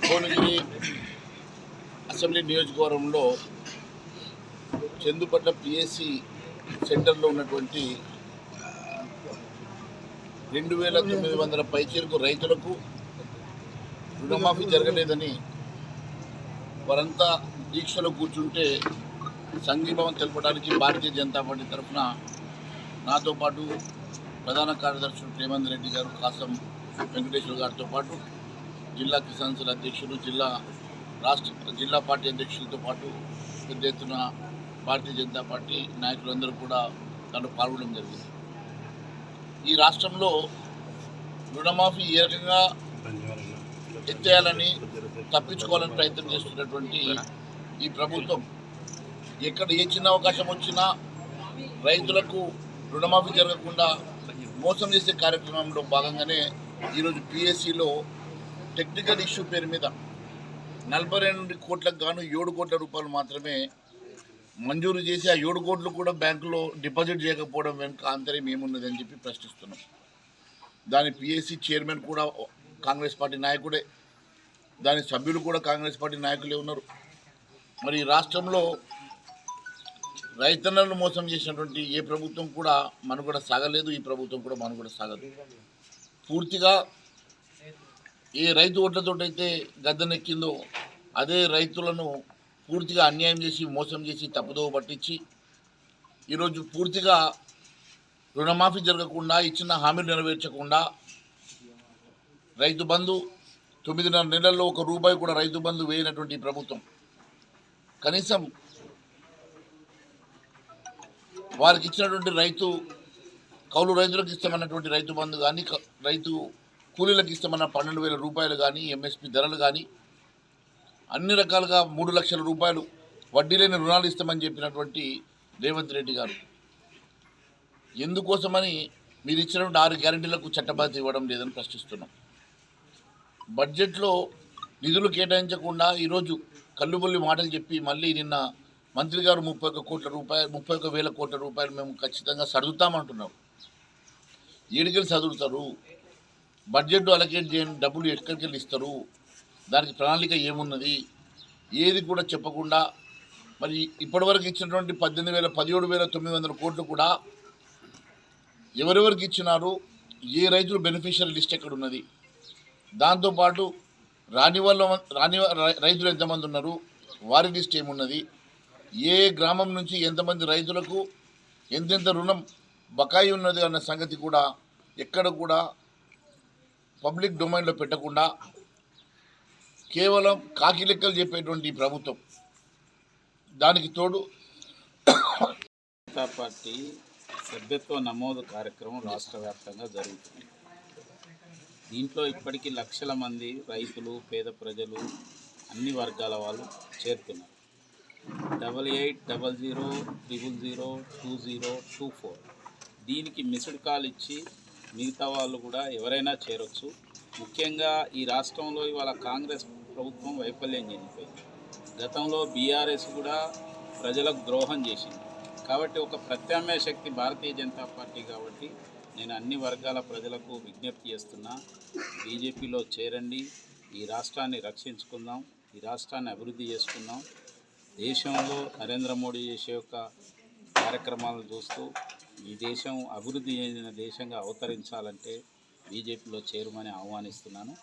K: భువనగిరి అసెంబ్లీ నియోజకవర్గంలో చందుపట్ల పిఎస్సి సెంటర్లో ఉన్నటువంటి 2,900 పైచీలకు రైతులకు రుణమాఫీ జరగలేదని వారంతా దీక్షలో కూర్చుంటే సంఘీభావం తెలపడానికి భారతీయ జనతా పార్టీ తరఫున నాతో పాటు ప్రధాన కార్యదర్శులు ప్రేమేందర్ రెడ్డి గారు, కాసం వెంకటేశ్వర గారితో పాటు జిల్లా కిసాన్ సెల్ అధ్యక్షులు, జిల్లా పార్టీ అధ్యక్షులతో పాటు పెద్ద ఎత్తున భారతీయ జనతా పార్టీ నాయకులందరూ కూడా దాంట్లో పాల్గొనడం జరిగింది. ఈ రాష్ట్రంలో రుణమాఫీ ఏ రకంగా ఎత్తేయాలని, తప్పించుకోవాలని ప్రయత్నం చేస్తున్నటువంటి ఈ ప్రభుత్వం ఎక్కడ ఏ చిన్న అవకాశం వచ్చినా రైతులకు రుణమాఫీ జరగకుండా మోసం చేసే కార్యక్రమంలో భాగంగానే ఈరోజు పిఎస్సిలో టెక్నికల్ ఇష్యూ పేరు మీద 42 కోట్లకు గాను 7 కోట్ల రూపాయలు మాత్రమే మంజూరు చేసి ఆ 7 కోట్లు కూడా బ్యాంకులో డిపాజిట్ చేయకపోవడం వెనుక ఆంతర్యం ఏమున్నదని చెప్పి ప్రశ్నిస్తున్నాం. దాని పిఎస్సి చైర్మన్ కూడా కాంగ్రెస్ పార్టీ నాయకుడే, దాని సభ్యులు కూడా కాంగ్రెస్ పార్టీ నాయకులే ఉన్నారు. మరి ఈ రాష్ట్రంలో రైతన్నలను మోసం చేసినటువంటి ఏ ప్రభుత్వం కూడా మనుగడ సాగలేదు, ఈ ప్రభుత్వం కూడా మనుగడ సాగదు. పూర్తిగా ఏ రైతు ఓట్లతోటైతే గద్దెనెక్కిందో అదే రైతులను పూర్తిగా అన్యాయం చేసి, మోసం చేసి, తప్పుదోవ పట్టించి ఈరోజు పూర్తిగా రుణమాఫీ జరగకుండా, ఇచ్చిన హామీలు నెరవేర్చకుండా, రైతు బంధు 9.5 నెలల్లో 1 రూపాయి కూడా రైతు బంధు వేయనటువంటి ప్రభుత్వం కనీసం వారికి ఇచ్చినటువంటి కౌలు రైతులకు ఇస్తామన్నటువంటి రైతు బంధు కానీ, రైతు కూలీలకు ఇస్తామన్న 12,000 రూపాయలు కానీ, ఎంఎస్పి ధరలు కానీ, అన్ని రకాలుగా 3 లక్షల రూపాయలు వడ్డీ లేని రుణాలు ఇస్తామని చెప్పినటువంటి రేవంత్ రెడ్డి గారు ఎందుకోసమని మీరు ఇచ్చినటువంటి 6 గ్యారెంటీలకు చట్టబద్ధత ఇవ్వడం లేదని ప్రశ్నిస్తున్నాం. బడ్జెట్లో నిధులు కేటాయించకుండా ఈరోజు కల్లుబొల్లి మాటలు చెప్పి మళ్ళీ నిన్న మంత్రి గారు 31,00,00,000 కోట్ల రూపాయలు మేము ఖచ్చితంగా సర్దుతామంటున్నాం. ఏడికెళ్ళి చదువుతారు? బడ్జెట్ అలకేట్ చేయని డబ్బులు ఎక్కడికి వెళ్ళి ఇస్తారు? దానికి ప్రణాళిక ఏమున్నది? ఏది కూడా చెప్పకుండా మరి ఇప్పటివరకు ఇచ్చినటువంటి 17,900 కోట్లు కూడా ఎవరెవరికి ఇచ్చినారు, ఏ రైతులు బెనిఫిషియరీ లిస్ట్ ఎక్కడ ఉన్నది, దాంతోపాటు రాని రైతులు ఎంతమంది ఉన్నారు, వారి లిస్ట్ ఏమున్నది, ఏ గ్రామం నుంచి ఎంతమంది రైతులకు ఎంతెంత రుణం బకాయి ఉన్నది అన్న సంగతి కూడా ఎక్కడ కూడా పబ్లిక్ డొమైన్లో పెట్టకుండా కేవలం కాకి లెక్కలు చెప్పేటువంటి ప్రభుత్వం. దానికి తోడు
L: జనతా పార్టీ సభ్యత్వ నమోదు కార్యక్రమం రాష్ట్ర వ్యాప్తంగా జరుగుతుంది. దీంట్లో ఇప్పటికీ లక్షల మంది రైతులు, పేద ప్రజలు, అన్ని వర్గాల వాళ్ళు చేరుతున్నారు. 8800002024 దీనికి మిస్డ్ కాల్ ఇచ్చి మిగతా వాళ్ళు కూడా ఎవరైనా చేరొచ్చు. ముఖ్యంగా ఈ రాష్ట్రంలో ఇవాళ కాంగ్రెస్ ప్రభుత్వం వైఫల్యం చెందిపోయింది. గతంలో బీఆర్ఎస్ కూడా ప్రజలకు ద్రోహం చేసింది. కాబట్టి ఒక ప్రత్యామ్నాయ శక్తి భారతీయ జనతా పార్టీ. కాబట్టి నేను అన్ని వర్గాల ప్రజలకు విజ్ఞప్తి చేస్తున్నా, బీజేపీలో చేరండి, ఈ రాష్ట్రాన్ని రక్షించుకుందాం, ఈ రాష్ట్రాన్ని అభివృద్ధి చేసుకుందాం. దేశంలో నరేంద్ర మోడీ చేసే యొక్క కార్యక్రమాలను చూస్తూ ఈ దేశం అభివృద్ధి చెందిన దేశంగా అవతరించాలంటే బీజేపీలో చేరమని ఆహ్వానిస్తున్నాను.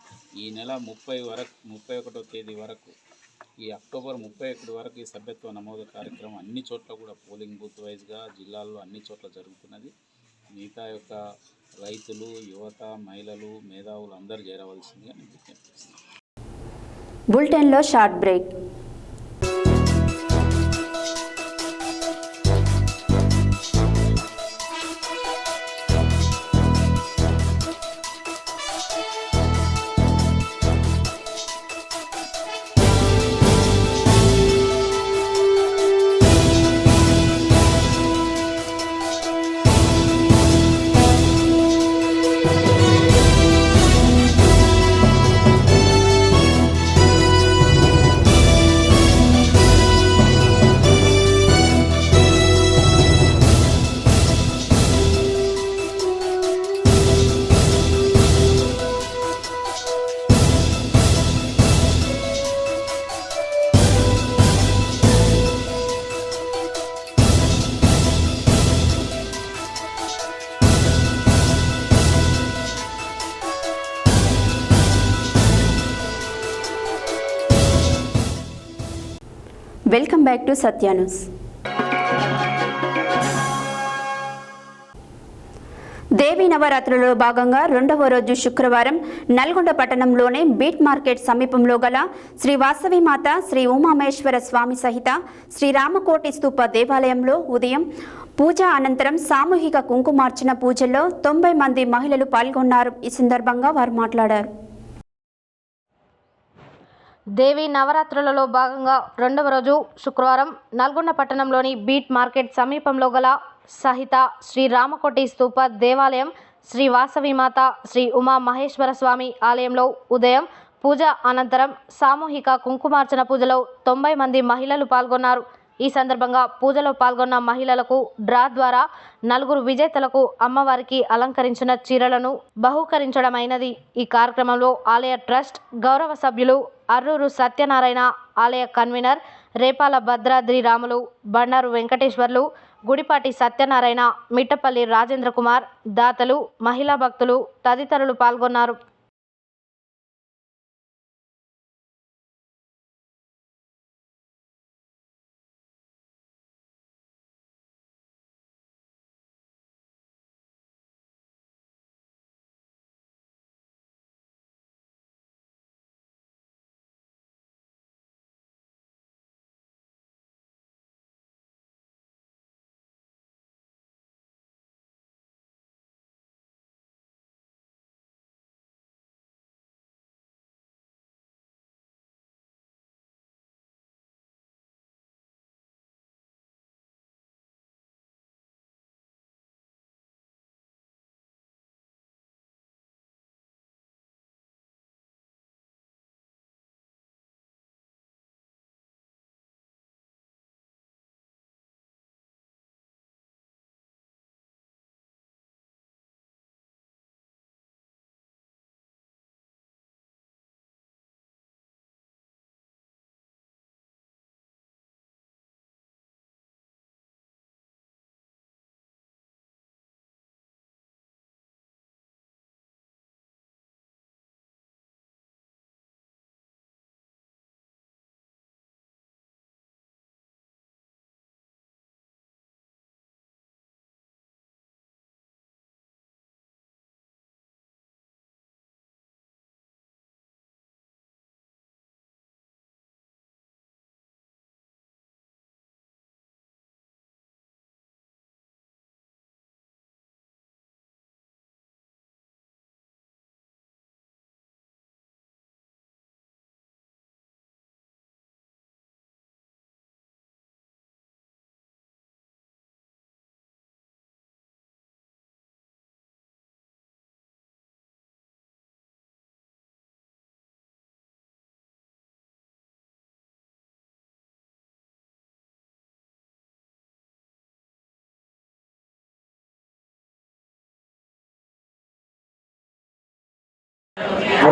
L: ఈ నెల 31వ తేదీ వరకు, ఈ అక్టోబర్ 31 వరకు ఈ సభ్యత్వ నమోదు కార్యక్రమం అన్ని చోట్ల కూడా పోలింగ్ బూత్ వైజ్గా జిల్లాల్లో అన్ని చోట్ల జరుగుతున్నది. మిగతా యొక్క రైతులు, యువత, మహిళలు, మేధావులు అందరూ చేరవలసిందిగా నేను విజ్ఞప్తి చేస్తున్నాను.
A: బులెటిన్లో short break. Welcome back to Satya news. Devi నవరాత్రులలో భాగంగా 2వ రోజు శుక్రవారం నల్గొండ పట్టణంలోని బీట్ మార్కెట్ సమీపంలో గల శ్రీ వాసవిమాత శ్రీ ఉమామహేశ్వర స్వామి సహిత శ్రీ రామకోటి స్తూప దేవాలయంలో ఉదయం పూజ అనంతరం సామూహిక కుంకుమార్చన పూజల్లో 90 మంది మహిళలు పాల్గొన్నారు. ఈ సందర్భంగా వారు మాట్లాడారు.
C: దేవి నవరాత్రులలో భాగంగా 2వ రోజు శుక్రవారం నల్గొండ పట్టణంలోని బీట్ మార్కెట్ సమీపంలో గల సహిత శ్రీ రామకోటి స్తూప దేవాలయం శ్రీ వాసవిమాత శ్రీ ఉమా మహేశ్వర స్వామి ఆలయంలో ఉదయం పూజ అనంతరం సామూహిక కుంకుమార్చన పూజలో 90 మంది మహిళలు పాల్గొన్నారు. ఈ సందర్భంగా పూజలో పాల్గొన్న మహిళలకు డ్రా ద్వారా 4 విజేతలకు అమ్మవారికి అలంకరించిన చీరలను బహూకరించడమైనది. ఈ కార్యక్రమంలో ఆలయ ట్రస్ట్ గౌరవ సభ్యులు అర్రూరు సత్యనారాయణ, ఆలయ కన్వీనర్ రేపాల భద్రాద్రి రాములు, బండారు వెంకటేశ్వర్లు, గుడిపాటి సత్యనారాయణ, మిట్టపల్లి రాజేంద్ర కుమార్, దాతలు, మహిళా భక్తులు తదితరులు పాల్గొన్నారు.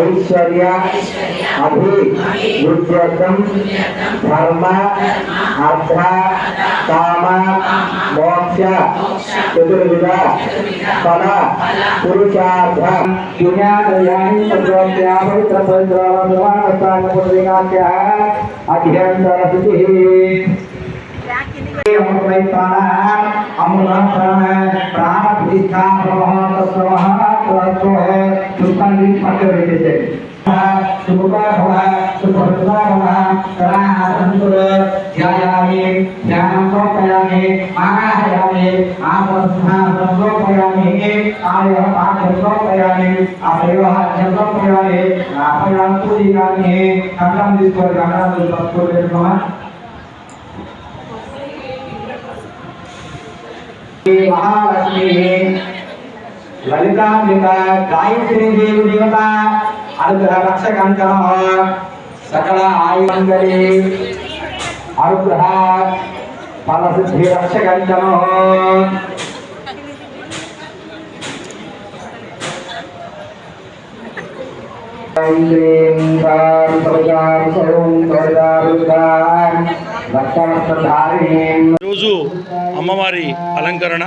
M: ऐश्वर्य अभिवृद्ध्यर्थम धर्म अर्थ काम मोक्ष चतुर्विध फल पुरुषार्थ पुण्यादयानि सर्वस्य पवित्र पवित्र अध्ययन सरस्वती महालक्ष्मी ललितांबिका गायत्री देवी देवता अनुग्रह रक्षकांकः सकल आयुमंगले अनुग्रह फलसिद्धि रक्षकांकः
N: రోజు అమ్మవారి అలంకరణ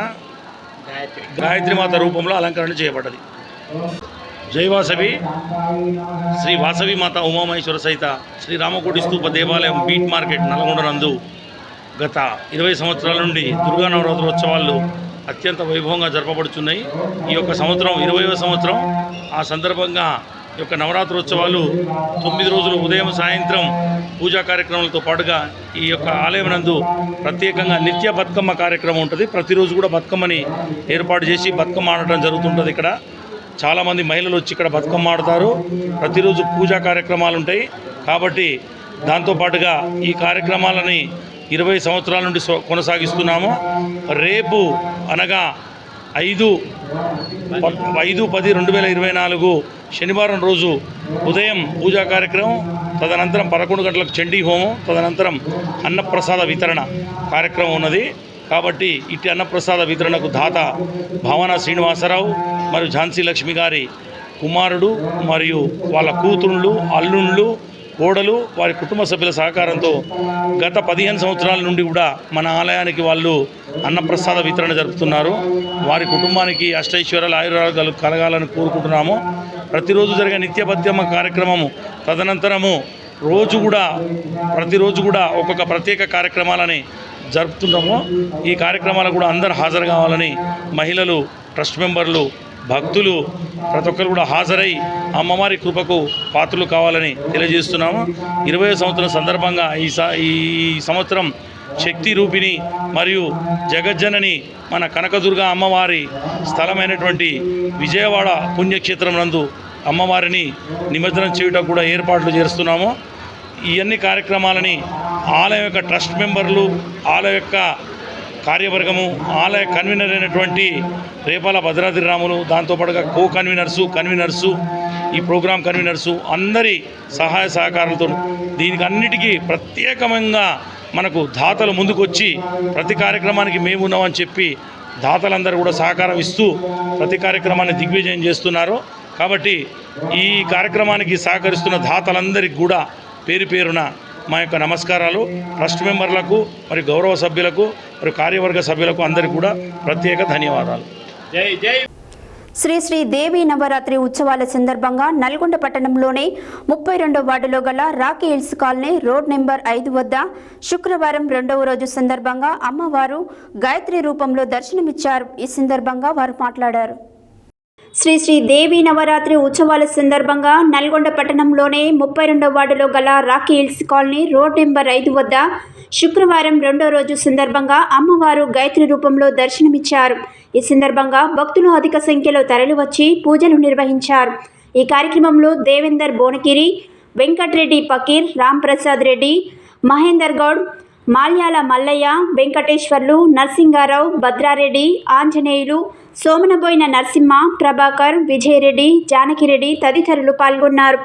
N: గాయత్రి మాత రూపంలో అలంకరణ చేయబడ్డది. జై వాసవి శ్రీ వాసవి మాత ఉమామహేశ్వర సహిత శ్రీ రామకోటి స్తూప దేవాలయం బీట్ మార్కెట్ నల్గొండ నందు గత 20 సంవత్సరాల నుండి దుర్గా నవరాత్రోత్సవాలు అత్యంత వైభవంగా జరపబడుతున్నాయి. ఈ యొక్క సంవత్సరం 20వ సంవత్సరం. ఆ సందర్భంగా ఈ యొక్క నవరాత్రోత్సవాలు 9 రోజులు ఉదయం సాయంత్రం పూజా కార్యక్రమాలతో పాటుగా ఈ యొక్క ఆలయం నందు ప్రత్యేకంగా నిత్య బతుకమ్మ కార్యక్రమం ఉంటుంది. ప్రతిరోజు కూడా బతుకమ్మని ఏర్పాటు చేసి బతుకమ్మ ఆడటం జరుగుతుంటుంది. ఇక్కడ చాలామంది మహిళలు వచ్చి ఇక్కడ బతుకమ్మ ఆడతారు. ప్రతిరోజు పూజా కార్యక్రమాలు ఉంటాయి. కాబట్టి దాంతోపాటుగా ఈ కార్యక్రమాలని 20 సంవత్సరాల నుండి కొనసాగిస్తున్నాము. రేపు అనగా 5/10/2024 శనివారం రోజు ఉదయం పూజా కార్యక్రమం, తదనంతరం 11 గంటలకు చండీ హోమం, తదనంతరం అన్నప్రసాద వితరణ కార్యక్రమం ఉన్నది. కాబట్టి ఇట్టి అన్నప్రసాద వితరణకు దాత భావన శ్రీనివాసరావు మరియు ఝాన్సీ లక్ష్మి గారి కుమారుడు మరియు వాళ్ళ కూతుళ్ళు, అల్లుళ్ళు, కోడలు, వారి కుటుంబ సభ్యుల సహకారంతో గత 15 సంవత్సరాల నుండి కూడా మన ఆలయానికి వాళ్ళు అన్నప్రసాద వితరణ జరుపుతున్నారు. వారి కుటుంబానికి అష్టైశ్వర్యాలు ఆయురాలు కలగాలని కోరుకుంటున్నాము. ప్రతిరోజు జరిగే నిత్య బతుకమ్మ కార్యక్రమము, తదనంతరము ప్రతిరోజు కూడా ఒక్కొక్క ప్రత్యేక కార్యక్రమాలని జరుపుతున్నాము. ఈ కార్యక్రమాలకు కూడా అందరూ హాజరు కావాలని మహిళలు, ట్రస్ట్ మెంబర్లు, భక్తులు ప్రతి ఒక్కరు కూడా హాజరై అమ్మవారి కృపకు పాత్రలు కావాలని తెలియజేస్తున్నాము. 20వ సంవత్సరం సందర్భంగా ఈ సంవత్సరం శక్తి రూపిణి మరియు జగజ్జనని మన కనకదుర్గ అమ్మవారి స్థలమైనటువంటి విజయవాడ పుణ్యక్షేత్రం నందు అమ్మవారిని నిమజ్జనం చేయడం కూడా ఏర్పాట్లు చేస్తున్నాము. ఈ అన్ని కార్యక్రమాలని ఆలయం యొక్క ట్రస్ట్ మెంబర్లు, ఆలయం యొక్క కార్యవర్గము, ఆలయ కన్వీనర్ అయినటువంటి రేపాల భద్రాద్రి రాములు, దాంతోపాటుగా కన్వీనర్సు, ఈ ప్రోగ్రాం కన్వీనర్సు అందరి సహాయ సహకారాలతో దీనికి అన్నిటికీ ప్రత్యేకంగా మనకు దాతలు ముందుకొచ్చి ప్రతి కార్యక్రమానికి మేము ఉన్నామని చెప్పి దాతలందరూ కూడా సహకారం ఇస్తూ ప్రతి కార్యక్రమాన్ని దిగ్విజయం చేస్తున్నారు. కాబట్టి ఈ కార్యక్రమానికి సహకరిస్తున్న దాతలందరికీ కూడా పేరు పేరున మా యొక్క నమస్కారాలు. ట్రస్ట్ మెంబర్లకు, మరి గౌరవ సభ్యులకు, మరి కార్యవర్గ సభ్యులకు అందరికీ కూడా ప్రత్యేక ధన్యవాదాలు. జై జై
A: శ్రీ శ్రీ దేవి నవరాత్రి ఉత్సవాల సందర్భంగా నల్గొండ పట్టణంలోని 32వ వార్డులో గల Rocky hills colony road number 5 వద్ద శుక్రవారం 2వ రోజు సందర్భంగా అమ్మవారు గాయత్రి రూపంలో దర్శనమిచ్చారు. ఈ సందర్భంగా వారు మాట్లాడారు. శ్రీ శ్రీ దేవి నవరాత్రి ఉత్సవాల సందర్భంగా నల్గొండ పట్టణంలోని 32వ వార్డులో గల Rocky hills colony road number 5 వద్ద శుక్రవారం 2వ రోజు సందర్భంగా అమ్మవారు గాయత్రి రూపంలో దర్శనమిచ్చారు. ఈ సందర్భంగా భక్తులు అధిక సంఖ్యలో తరలివచ్చి పూజలు నిర్వహించారు. ఈ కార్యక్రమంలో దేవేందర్ భువనగిరి, వెంకటరెడ్డి పకీర్, రాంప్రసాద్ రెడ్డి, మహేందర్ గౌడ్, మాల్యాల మల్లయ్య, వెంకటేశ్వర్లు, నరసింగారావు, భద్రారెడ్డి, ఆంజనేయులు, సోమనబోయిన నరసింహ, ప్రభాకర్, విజయరెడ్డి, జానకిరెడ్డి తదితరులు పాల్గొన్నారు.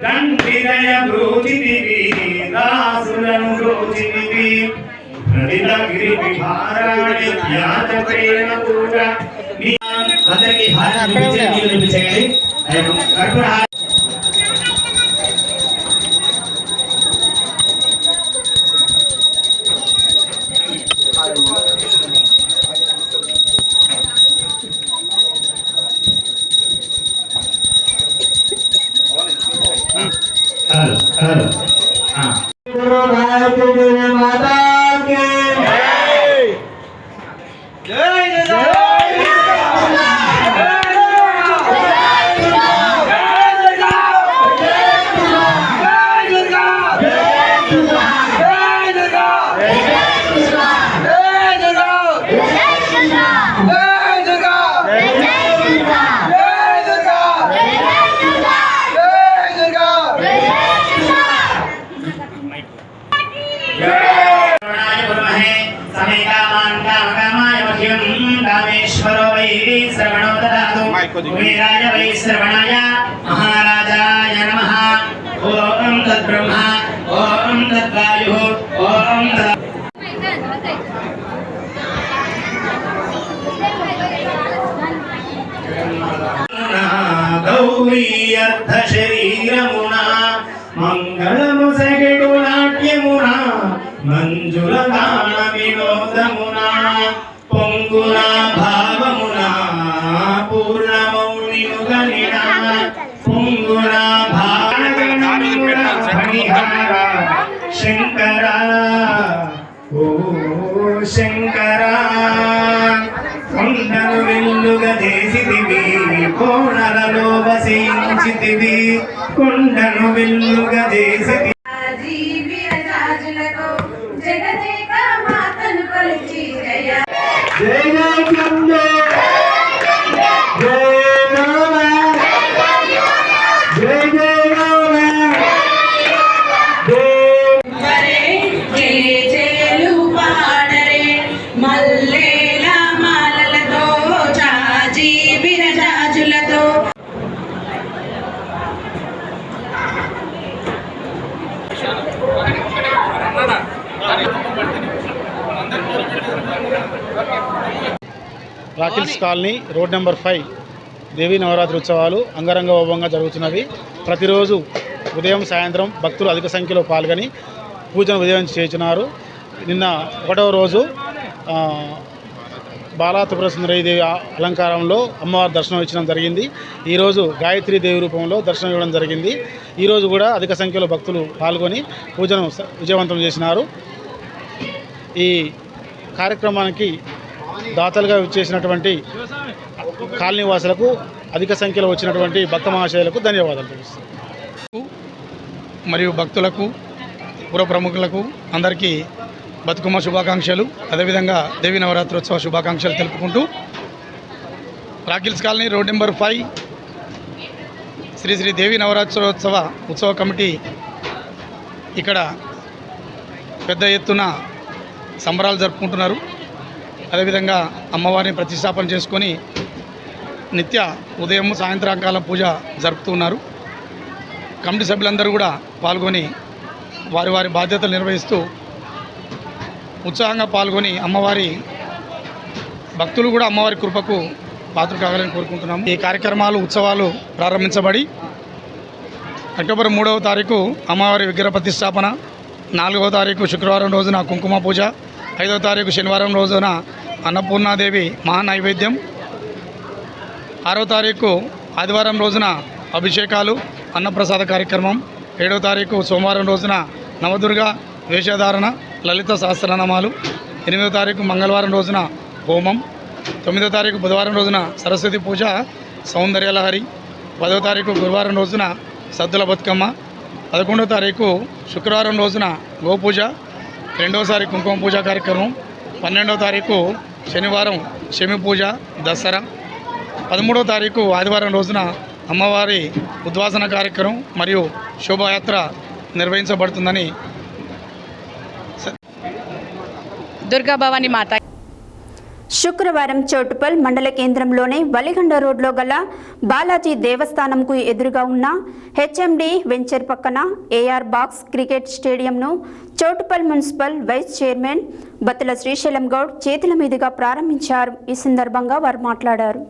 O: గంటిదయ బ్రోచితివి దాసులను బ్రోచితివి నడిలగిరి విహారాణి జ్ఞాత ప్రేమ పూర అందరికీ హారతి చూపించండి కర్పూర कुबेराय वै श्रवणाय महाराजाय नमः। ओम तद्ब्रह्मा ओम तद्वायुः ओम गौरी अर्थ शरीरमुना मंगलमुसगेडु नाट्यमुना मंजुल गान विनोदमुना పొంగున భావమున పూర్ణమౌనిముగనిన పొంగున భావమున శంకర ఓ శంకర కొండను వెల్లుగా చేసితివి కోణలలో వసించితివి కొండను వెల్లుగా చేసితివి
M: जय जय चंदे जय नमः जय जय नमः
J: जय जयलु पाडरे मल्लेला माललतो चाजी विरजाजुलतो
D: రాకిల్స్ కాలనీ రోడ్ నెంబర్ 5 దేవీ నవరాత్రి ఉత్సవాలు అంగరంగ వైభవంగా జరుగుతున్నవి. ప్రతిరోజు ఉదయం సాయంత్రం భక్తులు అధిక సంఖ్యలో పాల్గొని పూజను ఉదయం చేస్తున్నారు. నిన్న 1వ రోజు బాలా త్రిపుర సుందరీదేవి అలంకారంలో అమ్మవారి దర్శనం ఇచ్చడం జరిగింది. ఈరోజు గాయత్రీ దేవి రూపంలో దర్శనం ఇవ్వడం జరిగింది. ఈరోజు కూడా అధిక సంఖ్యలో భక్తులు పాల్గొని పూజను విజయవంతం చేసినారు. ఈ కార్యక్రమానికి దాతలుగా ఇచ్చేసినటువంటి కాలనీ వాసులకు అధిక సంఖ్యలో వచ్చినటువంటి భక్త మహాశయులకు ధన్యవాదాలు తెలుస్తున్నాను.
G: మరియు భక్తులకు పుర ప్రముఖులకు అందరికీ బతుకమ్మ శుభాకాంక్షలు, అదేవిధంగా దేవీ నవరాత్రోత్సవ శుభాకాంక్షలు తెలుపుకుంటూ రాకిల్స్ colony road number 5 Shri Shri Devi నవరాత్రోత్సవ ఉత్సవ కమిటీ ఇక్కడ పెద్ద ఎత్తున సంబరాలు జరుపుకుంటున్నారు. అదేవిధంగా అమ్మవారిని ప్రతిష్టాపన చేసుకొని నిత్య ఉదయం సాయంత్రకాలం పూజ జరుపుతున్నారు. కమిటీ సభ్యులందరూ కూడా పాల్గొని వారి వారి బాధ్యతలు నిర్వహిస్తూ ఉత్సాహంగా పాల్గొని అమ్మవారి భక్తులు కూడా అమ్మవారి కృపకు పాత్ర కావాలని కోరుకుంటున్నాము. ఈ కార్యక్రమాలు ఉత్సవాలు ప్రారంభించబడి అక్టోబర్ 3వ తారీఖు అమ్మవారి విగ్రహ ప్రతిష్టాపన, 4వ తారీఖు శుక్రవారం రోజున కుంకుమ పూజ, 5వ తారీఖు శనివారం రోజున అన్నపూర్ణాదేవి మహానైవేద్యం, 6వ తారీఖు ఆదివారం రోజున అభిషేకాలు అన్నప్రసాద కార్యక్రమం, 7వ తారీఖు సోమవారం రోజున నవదుర్గ వేషధారణ లలిత సహస్రనామాలు, 8వ తారీఖు మంగళవారం రోజున హోమం, 9వ తారీఖు బుధవారం రోజున సరస్వతి పూజ సౌందర్యలహరి, 10వ తారీఖు గురువారం రోజున సద్దుల బతుకమ్మ, 11వ తారీఖు శుక్రవారం రోజున గోపూజ, 2వసారి కుంకుమ పూజ కార్యక్రమం, 12వ తారీఖు శనివారం శమి పూజ దసరా, 13వ తారీఖు ఆదివారం రోజున అమ్మవారి ఉద్వాసన కార్యక్రమం మరియు శోభాయాత్ర నిర్వహించబడుతుందని
J: దుర్గా భవాని మాత
A: శుక్రవారం చౌటుపల్ మండల కేంద్రంలోని వలిగండ రోడ్లో గల బాలాజీ దేవస్థానంకు ఎదురుగా ఉన్న హెచ్ఎండి వెంచర్ పక్కన ఏఆర్ బాక్స్ క్రికెట్ స్టేడియంను Choutuppal municipal vice chairman Battula Srisailam Goud చేతుల మీదుగా ప్రారంభించారు. ఈ సందర్భంగా వారు మాట్లాడారు.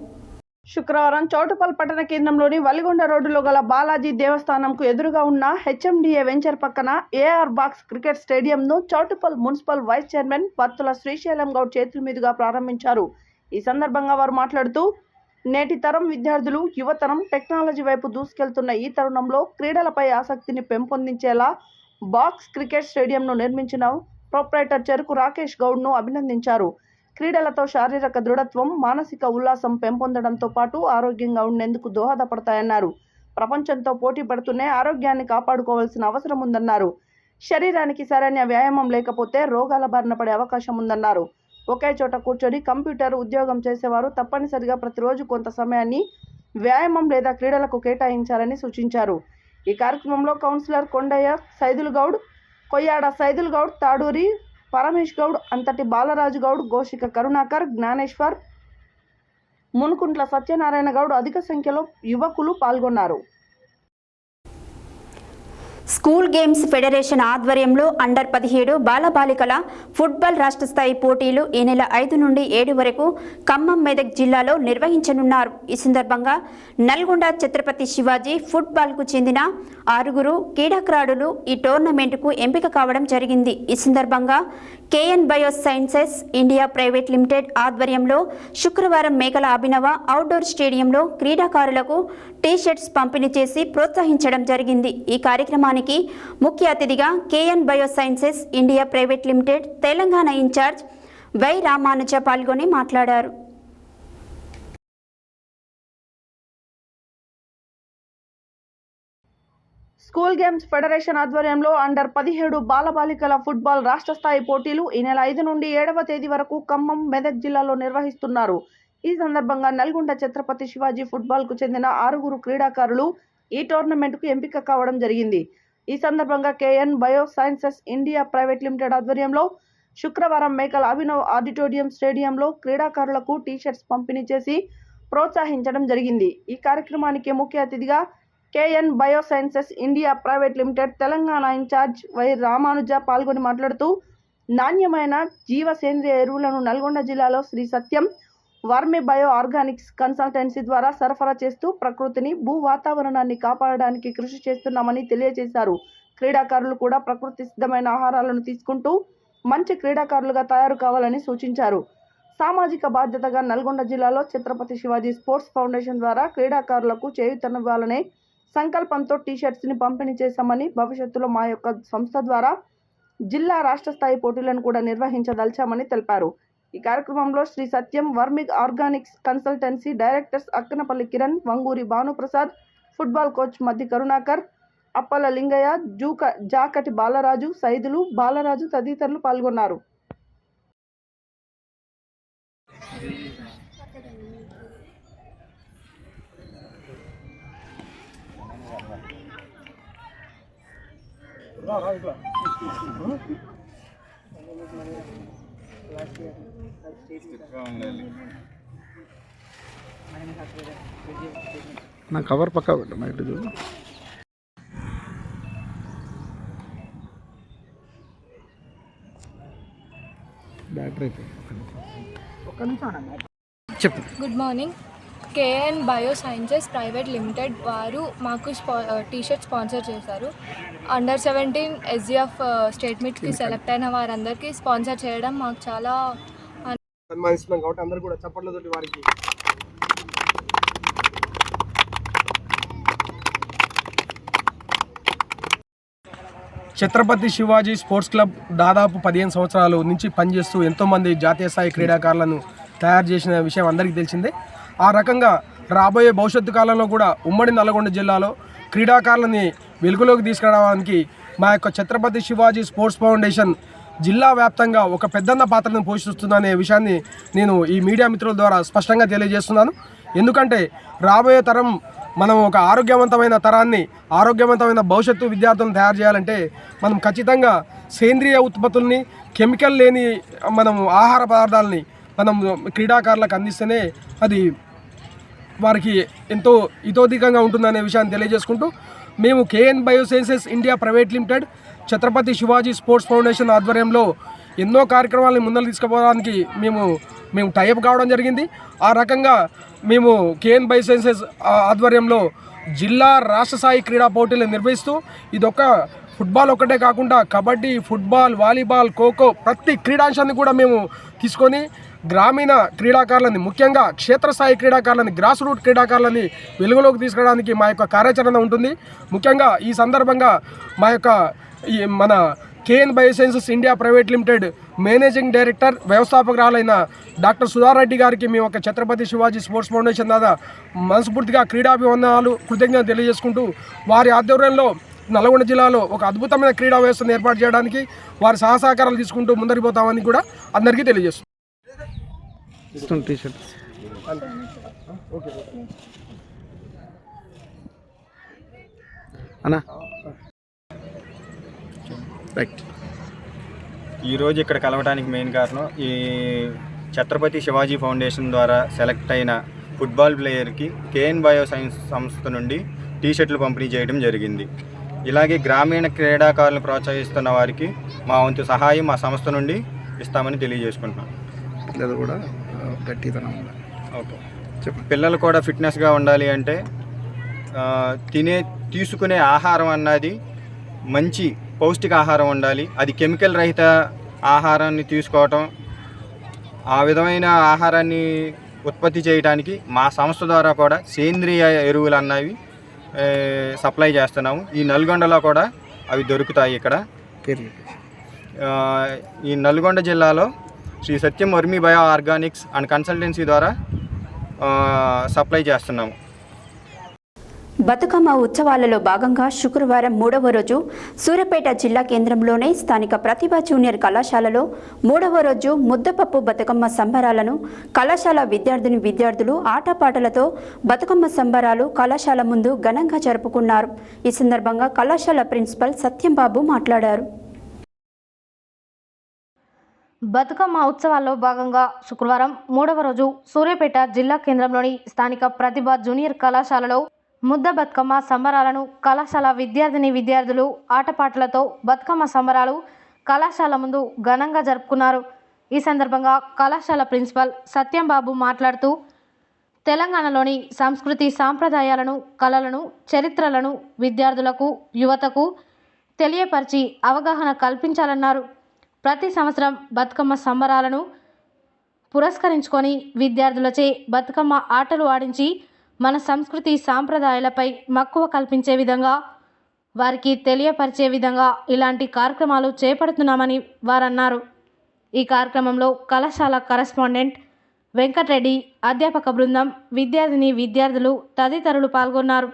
B: శుక్రవారం చౌటుపల్ పట్టణ కేంద్రంలోని వలిగొండ రోడ్డులో గల బాలాజీ దేవస్థానంకు ఎదురుగా ఉన్న హెచ్ఎండిఏ వెంచర్ పక్కన ఏఆర్ బాక్స్ క్రికెట్ స్టేడియంను Choutuppal municipal vice chairman Battula Srisailam Goud చేతుల మీదుగా ప్రారంభించారు. ఈ సందర్భంగా వారు మాట్లాడుతూ నేటి తరం విద్యార్థులు యువతరం టెక్నాలజీ వైపు దూసుకెళ్తున్న ఈ తరుణంలో క్రీడలపై ఆసక్తిని పెంపొందించేలా బాక్స్ క్రికెట్ స్టేడియంను నిర్మించిన ప్రొప్రైటర్ చెరుకు రాకేష్ గౌడ్ను అభినందించారు. క్రీడలతో శారీరక దృఢత్వం, మానసిక ఉల్లాసం పెంపొందడంతో పాటు ఆరోగ్యంగా ఉండేందుకు దోహదపడతాయన్నారు. ప్రపంచంతో పోటీ పడుతూనే ఆరోగ్యాన్ని కాపాడుకోవాల్సిన అవసరం ఉందన్నారు. శరీరానికి సరైన వ్యాయామం లేకపోతే రోగాల బారిన పడే అవకాశం ఉందన్నారు. ఒకే చోట కూర్చొని కంప్యూటర్ ఉద్యోగం చేసేవారు తప్పనిసరిగా ప్రతిరోజు కొంత సమయాన్ని వ్యాయామం లేదా క్రీడలకు కేటాయించాలని సూచించారు. ఈ కార్యక్రమంలో కౌన్సిలర్ కొండయ్య సైదుల్ గౌడ్, కొయ్యాడ సైదుల్ గౌడ్, తాడూరి పరమేష్ గౌడ్, అంతటి బాలరాజు గౌడ్, గోషిక కరుణాకర్, జ్ఞానేశ్వర్, మునుకుంట్ల సత్యనారాయణ గౌడ్ అధిక సంఖ్యలో యువకులు పాల్గొన్నారు.
A: స్కూల్ గేమ్స్ ఫెడరేషన్ ఆధ్వర్యంలో అండర్ 17 బాలబాలికల ఫుట్బాల్ రాష్ట్ర స్థాయి పోటీలు ఈ నెల 5 నుండి 7 వరకు ఖమ్మం, మెదక్ జిల్లాలో నిర్వహించనున్నారు. ఈ సందర్భంగా నల్గొండ ఛత్రపతి శివాజీ ఫుట్బాల్కు చెందిన 6 క్రీడాకారులు ఈ టోర్నమెంటుకు ఎంపిక కావడం జరిగింది. ఈ సందర్భంగా KN bio sciences India private limited ఆధ్వర్యంలో శుక్రవారం మేకల అభినవ అవుట్డోర్ స్టేడియంలో క్రీడాకారులకు టీ-షర్ట్స్ పంపిణీ చేసి ప్రోత్సహించడం జరిగింది. ఈ కార్యక్రమానికి ముఖ్య అతిథిగా KN bio sciences India private limited Telangana incharge Y Ramanuja పాల్గొని మాట్లాడారు.
B: స్కూల్ గేమ్స్ ఫెడరేషన్ ఆధ్వర్యంలో అండర్ 17 బాలబాలికల ఫుట్బాల్ రాష్ట్ర స్థాయి పోటీలు ఈ నెల 5 నుండి 7వ తేదీ వరకు ఖమ్మం, మెదక్ జిల్లాలో నిర్వహిస్తున్నారు. ఈ సందర్భంగా నల్గొండ ఛత్రపతి శివాజీ ఫుట్బాల్కు చెందిన 6 క్రీడాకారులు ఈ టోర్నమెంట్కు ఎంపిక కావడం జరిగింది. ఈ సందర్భంగా KN bio sciences India private limited ఆధ్వర్యంలో శుక్రవారం మేకల అభినవ్ ఆడిటోరియం స్టేడియంలో క్రీడాకారులకు టీ-షర్ట్స్ పంపిణీ చేసి ప్రోత్సహించడం జరిగింది. ఈ కార్యక్రమానికి ముఖ్య అతిథిగా KN bio sciences India private limited Telangana incharge Y Ramanuja పాల్గొని మాట్లాడుతూ నాణ్యమైన జీవ సేంద్రియ ఎరువులను నల్గొండ జిల్లాలో Sri Satyam vermi bio organics consultancy ద్వారా సరఫరా చేస్తూ ప్రకృతిని, భూ వాతావరణాన్ని కాపాడడానికి కృషి చేస్తున్నామని తెలియజేశారు. క్రీడాకారులు కూడా ప్రకృతి సిద్ధమైన ఆహారాలను తీసుకుంటూ మంచి క్రీడాకారులుగా తయారు కావాలని సూచించారు. సామాజిక బాధ్యతగా నల్గొండ జిల్లాలో ఛత్రపతి శివాజీ స్పోర్ట్స్ ఫౌండేషన్ ద్వారా క్రీడాకారులకు చేయూతనివ్వాలనే సంకల్పంతో టీ-షర్ట్స్ని పంపిణీ చేశామని, భవిష్యత్తులో మా యొక్క సంస్థ ద్వారా జిల్లా రాష్ట్ర స్థాయి పోటీలను కూడా నిర్వహించదలిచామని తెలిపారు. ఈ కార్యక్రమంలో Shri Satyam vermi organics consultancy directors Akkanapalli Kiran, Vanguri Bhanuprasad, football coach Maddi Karunakar, Appala Lingaiah, Jakati Balaraju, Saidulu, Balaraju తదితరులు పాల్గొన్నారు.
G: నా కవర్ పక్కా పెట్టు మైట్ చూడు. బ్యాటరీ చెప్పు.
P: Good morning. KN bio sciences private limited వారు మాకు టీ-షర్ట్ స్పాన్సర్ చేశారు. అండర్ 17 ఎస్జిఎఫ్ స్టేట్ మీట్కి సెలెక్ట్ అయిన వారందరికీ స్పాన్సర్ చేయడం మాకు చాలా
F: సన్మానిస్తున్నాం కాబట్టి అందరూ కూడా చప్పట్లతోటి వారికి ఛత్రపతి శివాజీ స్పోర్ట్స్ క్లబ్ దాదాపు 15 సంవత్సరాల నుంచి పనిచేస్తూ ఎంతోమంది జాతీయ స్థాయి క్రీడాకారులను తయారు చేసిన విషయం అందరికీ తెలిసిందే. ఆ రకంగా రాబోయే భవిష్యత్తు కాలంలో కూడా ఉమ్మడి నల్గొండ జిల్లాలో క్రీడాకారులని వెలుగులోకి తీసుకురావడానికి మా యొక్క ఛత్రపతి శివాజీ స్పోర్ట్స్ ఫౌండేషన్ జిల్లా వ్యాప్తంగా ఒక పెద్దన్న పాత్రను పోషిస్తుందనే విషయాన్ని నేను ఈ మీడియా మిత్రుల ద్వారా స్పష్టంగా తెలియజేస్తున్నాను. ఎందుకంటే రాబోయే తరం మనం ఒక ఆరోగ్యవంతమైన తరాన్ని, ఆరోగ్యవంతమైన భవిష్యత్తు విద్యార్థులను తయారు చేయాలంటే మనం ఖచ్చితంగా సేంద్రియ ఉత్పత్తుల్ని, కెమికల్ లేని మనం ఆహార పదార్థాలని మనం క్రీడాకారులకు అందిస్తేనే అది వారికి ఎంతో ఇతోధికంగా ఉంటుందనే విషయాన్ని తెలియజేసుకుంటూ మేము KN biosciences India private limited Chhatrapati Shivaji sports foundation ఆధ్వర్యంలో ఎన్నో కార్యక్రమాలను ముందరు తీసుకుపోవడానికి మేము టైఅప్ కావడం జరిగింది. ఆ రకంగా మేము కేఎన్ బయోసైన్సెస్ ఆధ్వర్యంలో జిల్లా రాష్ట్ర స్థాయి క్రీడా పోటీలు నిర్వహిస్తూ ఇదొక ఫుట్బాల్ ఒక్కటే కాకుండా కబడ్డీ, ఫుట్బాల్, వాలీబాల్, ఖోఖో ప్రతి క్రీడాంశాన్ని కూడా మేము తీసుకొని గ్రామీణ క్రీడాకారులని, ముఖ్యంగా క్షేత్రస్థాయి క్రీడాకారులని, గ్రాస్ రూట్ క్రీడాకారులని వెలుగులోకి తీసుకురావడానికి మా యొక్క కార్యాచరణ ఉంటుంది. ముఖ్యంగా ఈ సందర్భంగా మన KN biosciences India private limited managing director వ్యవస్థాపకురాలైన డాక్టర్ సుధారెడ్డి గారికి మేము ఒక ఛత్రపతి శివాజీ స్పోర్ట్స్ ఫౌండేషన్ ద్వారా మనస్ఫూర్తిగా క్రీడాభివందనాలు, కృతజ్ఞతలు తెలియజేసుకుంటూ వారి ఆధ్వర్యంలో నల్గొండ జిల్లాలో ఒక అద్భుతమైన క్రీడా వ్యవస్థను ఏర్పాటు చేయడానికి వారి సహకారాలు తీసుకుంటూ ముందరికి పోతామని కూడా అందరికీ తెలియజేస్తుంది.
Q: ఈరోజు ఇక్కడ కలవడానికి మెయిన్ కారణం ఈ ఛత్రపతి శివాజీ ఫౌండేషన్ ద్వారా సెలెక్ట్ అయిన ఫుట్బాల్ ప్లేయర్కి కేఎన్ బయోసైన్స్ సంస్థ నుండి టీషర్ట్లు పంపిణీ చేయడం జరిగింది. ఇలాగే గ్రామీణ క్రీడాకారులను ప్రోత్సహిస్తున్న వారికి మా వంతు సహాయం మా సంస్థ నుండి ఇస్తామని తెలియజేసుకుంటున్నాం.
R: పిల్లలు కూడా గట్టితనం
Q: ఓకే పిల్లలు కూడా ఫిట్నెస్గా ఉండాలి అంటే తీసుకునే ఆహారం అన్నది మంచి పౌష్టికాహారం ఉండాలి. అది కెమికల్ రహిత ఆహారాన్ని తీసుకోవటం, ఆ విధమైన ఆహారాన్ని ఉత్పత్తి చేయడానికి మా సంస్థ ద్వారా కూడా సేంద్రియ ఎరువులు అన్నవి సప్లై చేస్తున్నాము. ఈ నల్గొండలో కూడా అవి దొరుకుతాయి. ఇక్కడ ఈ నల్గొండ జిల్లాలో Sri Satyam vermi bio Organics and consultancy ద్వారా సప్లై చేస్తున్నాము.
A: బతుకమ్మ ఉత్సవాలలో భాగంగా శుక్రవారం 3వ రోజు సూర్యాపేట జిల్లా కేంద్రంలోని స్థానిక ప్రతిభ జూనియర్ కళాశాలలో 3వ రోజు ముద్దపప్పు బతుకమ్మ సంబరాలను కళాశాల విద్యార్థులు ఆటపాటలతో బతుకమ్మ సంబరాలు కళాశాల ముందు ఘనంగా జరుపుకున్నారు. ఈ సందర్భంగా కళాశాల ప్రిన్సిపల్ సత్యంబాబు మాట్లాడారు.
C: బతుకమ్మ ఉత్సవాల్లో భాగంగా శుక్రవారం 3వ రోజు సూర్యాపేట జిల్లా కేంద్రంలోని స్థానిక ప్రతిభ జూనియర్ కళాశాలలో ముద్ద బతుకమ్మ సంబరాలను కళాశాల విద్యార్థులు ఆటపాటలతో బతుకమ్మ సంబరాలు కళాశాల ముందు ఘనంగా జరుపుకున్నారు. ఈ సందర్భంగా కళాశాల ప్రిన్సిపల్ సత్యంబాబు మాట్లాడుతూ తెలంగాణలోని సంస్కృతి సాంప్రదాయాలను, కళలను, చరిత్రలను విద్యార్థులకు, యువతకు తెలియపరిచి అవగాహన కల్పించాలన్నారు. ప్రతి సంవత్సరం బతుకమ్మ సంబరాలను పురస్కరించుకొని విద్యార్థులచే బతుకమ్మ ఆటలు ఆడించి మన సంస్కృతి సాంప్రదాయాలపై మక్కువ కల్పించే విధంగా, వారికి తెలియపరిచే విధంగా ఇలాంటి కార్యక్రమాలు చేపడుతున్నామని వారన్నారు. ఈ కార్యక్రమంలో కళాశాల కరెస్పాండెంట్ వెంకటరెడ్డి, అధ్యాపక బృందం, విద్యార్థులు తదితరులు పాల్గొన్నారు.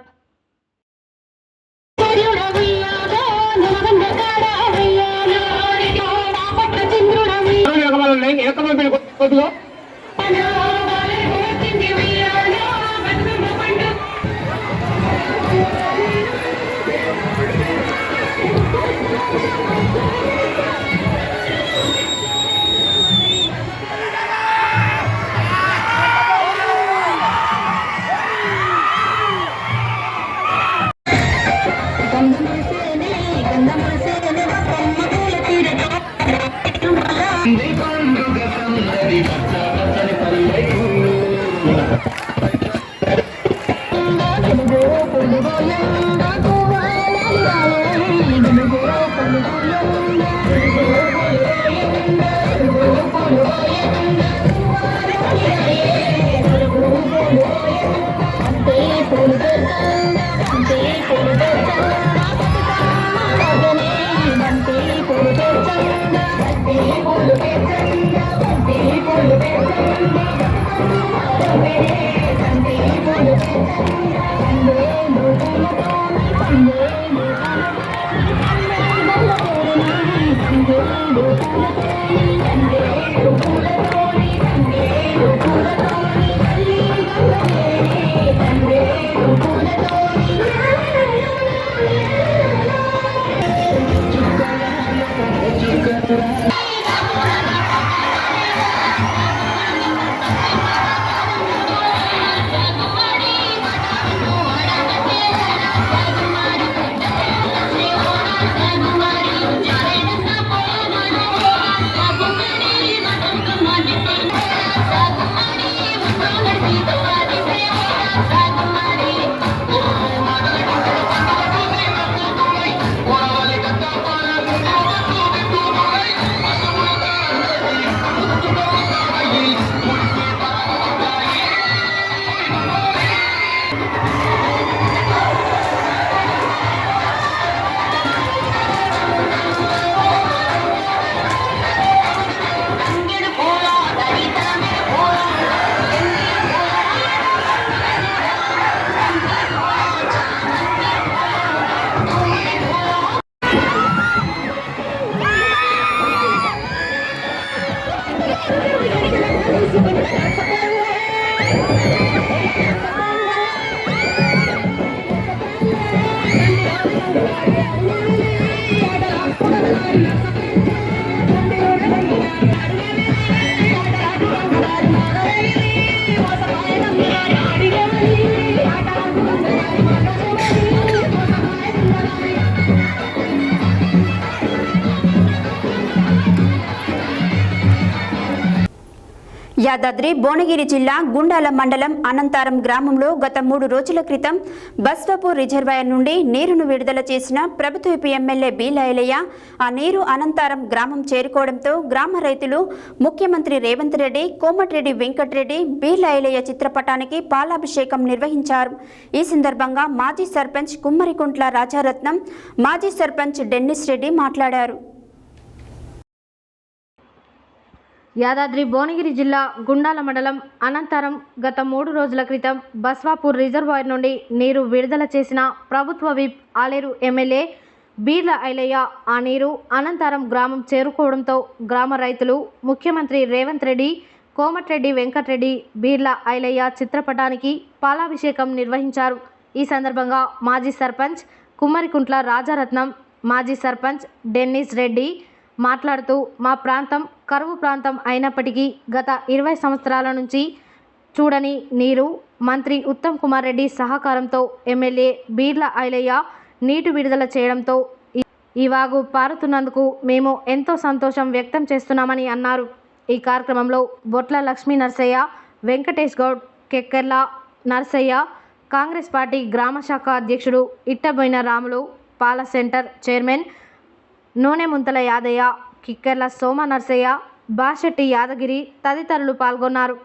A: యాదాద్రి భువనగిరి జిల్లా గుండాల మండలం అనంతారం గ్రామంలో గత 3 రోజుల క్రితం బస్వాపూర్ రిజర్వాయర్ నుండి నీరును విడుదల చేసిన ప్రభుత్వ ఎమ్మెల్యే బీలైలయ్య ఆ నీరు అనంతారం గ్రామం చేరుకోవడంతో గ్రామ రైతులు ముఖ్యమంత్రి రేవంత్ రెడ్డి, కోమటిరెడ్డి వెంకటరెడ్డి బీలైలయ్య చిత్రపటానికి పాలాభిషేకం నిర్వహించారు. ఈ సందర్భంగా మాజీ సర్పంచ్ కుమ్మరికుంట్ల రాజారత్నం, మాజీ సర్పంచ్ డెన్నిస్ రెడ్డి మాట్లాడారు.
C: యాదాద్రి భువనగిరి జిల్లా గుండాల మండలం అనంతరం గత 3 రోజుల క్రితం బస్వాపూర్ రిజర్వాయర్ నుండి నీరు విడుదల చేసిన ప్రభుత్వ విప్ ఆలేరు ఎమ్మెల్యే బీర్ల ఐలయ్య ఆ నీరు అనంతరం గ్రామం చేరుకోవడంతో గ్రామ రైతులు ముఖ్యమంత్రి రేవంత్ రెడ్డి, కోమటిరెడ్డి వెంకటరెడ్డి బీర్ల ఐలయ్య చిత్రపటానికి పాలాభిషేకం నిర్వహించారు. ఈ సందర్భంగా మాజీ సర్పంచ్ కుమ్మరికుంట్ల రాజారత్నం, మాజీ సర్పంచ్ డెన్నిస్ రెడ్డి మాట్లాడుతూ మా ప్రాంతం కరువు ప్రాంతం అయినప్పటికీ గత 20 సంవత్సరాల నుంచి చూడని నీరు మంత్రి ఉత్తమ్ కుమార్ రెడ్డి సహకారంతో ఎమ్మెల్యే బీర్ల ఐలయ్య నీటి విడుదల చేయడంతో ఈ వాగు పారుతున్నందుకు మేము ఎంతో సంతోషం వ్యక్తం చేస్తున్నామని అన్నారు. ఈ కార్యక్రమంలో బొట్ల లక్ష్మీ నర్సయ్య, వెంకటేష్ గౌడ్, కెక్కెర్ల నర్సయ్య, కాంగ్రెస్ పార్టీ గ్రామ శాఖ అధ్యక్షుడు ఇట్టబోయిన రాములు, పాల సెంటర్ చైర్మన్ నూనె ముంతల యాదయ్య, కిక్కెర్ల సోమ నర్సయ్య, బాషెట్టి యాదగిరి తదితరులు పాల్గొన్నారు.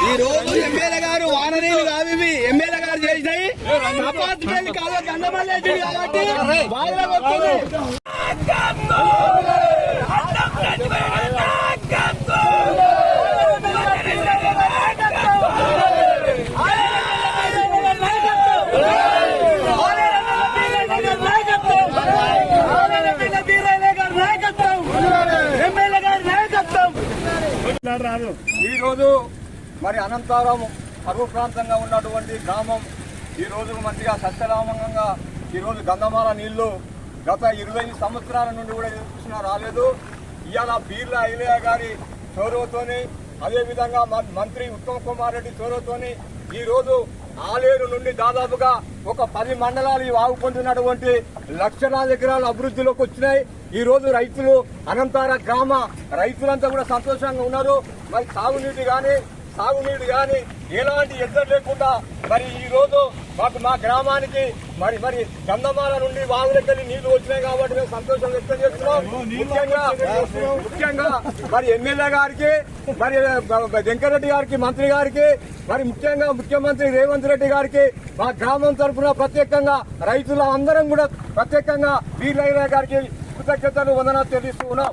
O: ఈ రోజు ఎమ్మెల్యే గారు వానరీలు కావి ఎమ్మెల్యే గారు చేసినాయి
Q: ఈరోజు మరి అనంతరం కరువు ప్రాంతంగా ఉన్నటువంటి గ్రామం ఈరోజు మంచిగా సస్యరామంగా ఈరోజు గంధమాల నీళ్లు గత 20 సంవత్సరాల నుండి కూడా చూసినా రాలేదు. ఇవాళ బీర్ల ఐలయ్య గారి చొరవతోని అదేవిధంగా మంత్రి ఉత్తమ్ కుమార్ రెడ్డి చొరవతోని ఈరోజు ఆలేరు నుండి దాదాపుగా ఒక 10 మండలాలు ఈ వాగు పొందినటువంటి లక్షలాది ఎకరాలు అభివృద్ధిలోకి వచ్చినాయి. ఈ రోజు రైతులు అనంతార గ్రామ రైతులంతా కూడా సంతోషంగా ఉన్నారు. మరి సాగునీటి కానీ ఎలాంటి ఎద్దరు లేకుండా మరి ఈ రోజు మాకు మా గ్రామానికి మరి గంధమాల నుండి వాగులకెళ్ళి నీళ్లు వచ్చినాయి కాబట్టి మేము సంతోషం వ్యక్తం చేస్తున్నాం. ముఖ్యంగా మరి ఎమ్మెల్యే గారికి, మరి వెంకటరెడ్డి గారికి, మంత్రి గారికి, మరి ముఖ్యంగా ముఖ్యమంత్రి రేవంత్ రెడ్డి గారికి మా గ్రామం తరఫున ప్రత్యేకంగా రైతుల అందరం కూడా ప్రత్యేకంగా బీర్ల గారికి కృతజ్ఞతలు, వందనాలు తెలుస్తూ ఉన్నాం.